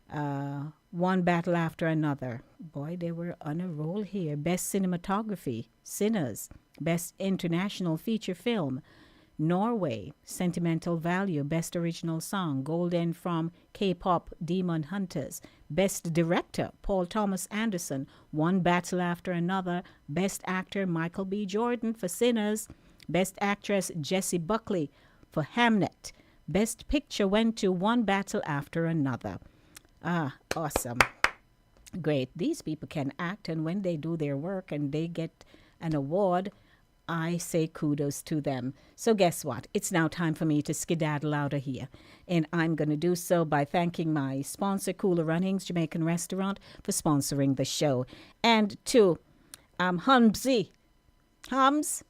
One Battle After Another. Boy, they were on a roll here. Best Cinematography, Sinners. Best International Feature Film, Norway, Sentimental Value. Best Original Song, Golden from K-Pop Demon Hunters. Best Director, Paul Thomas Anderson, One Battle After Another. Best Actor, Michael B. Jordan for Sinners. Best Actress, Jessie Buckley for Hamnet. Best Picture went to One Battle After Another. Awesome. Great. These people can act, and when they do their work and they get an award, I say kudos to them. So guess what? It's now time for me to skedaddle out of here. And I'm going to do so by thanking my sponsor, Cooler Runnings Jamaican Restaurant, for sponsoring the show. And to Hums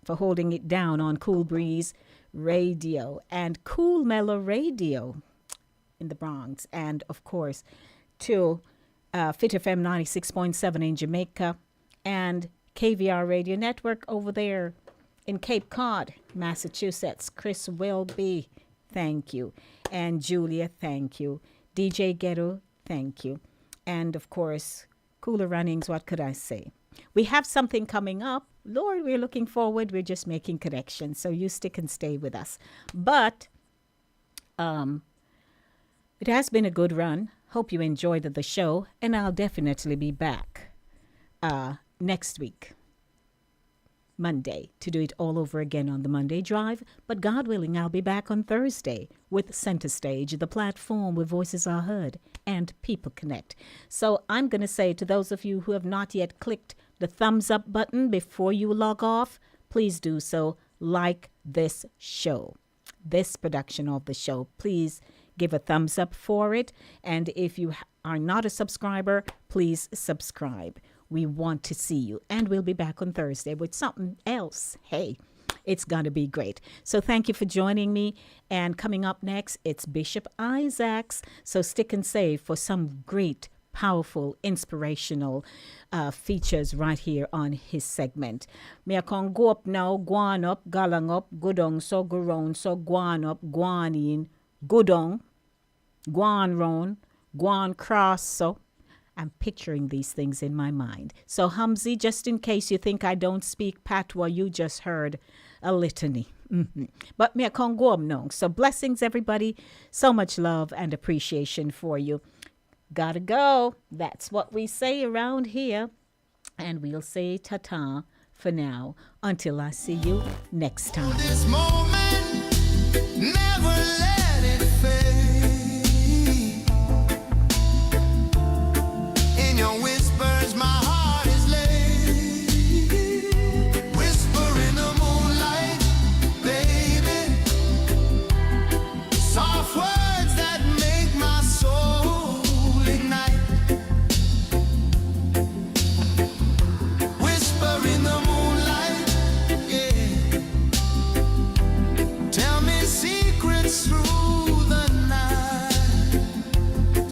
for holding it down on Cool Breeze Radio and Cool Mellow Radio in the Bronx. And, of course, to Fit FM 96.7 in Jamaica and KVR Radio Network over there in Cape Cod, Massachusetts. Chris Welby, thank you. And Julia, thank you. DJ Ghetto, thank you. And, of course, Cooler Runnings, what could I say? We have something coming up. Lord, we're looking forward. We're just making connections. So you stick and stay with us. But it has been a good run. Hope you enjoyed the show. And I'll definitely be back next week, Monday, to do it all over again on the Monday Drive. But God willing, I'll be back on Thursday with Center Stage, the platform where voices are heard and people connect. So I'm going to say to those of you who have not yet clicked the thumbs up button before you log off, please do so. Like this show, this production of the show. Please give a thumbs up for it. And if you are not a subscriber, please subscribe. We want to see you. And we'll be back on Thursday with something else. Hey, It's going to be great. So thank you for joining me. And coming up next, it's Bishop Isaacs. So stick and save for some great, powerful, inspirational features right here on his segment. Me I can go up now, go on up, galang up, go down, so go round, so go on up, go on in, go down, go on round, go on cross, so. I'm picturing these things in my mind. So, Hamzi, just in case you think I don't speak patois, you just heard a litany. But me I can't go up now. So, blessings, everybody. So much love and appreciation for you. Gotta go. That's what we say around here. And we'll say ta-ta for now until I see you next time. This moment, never let it fade.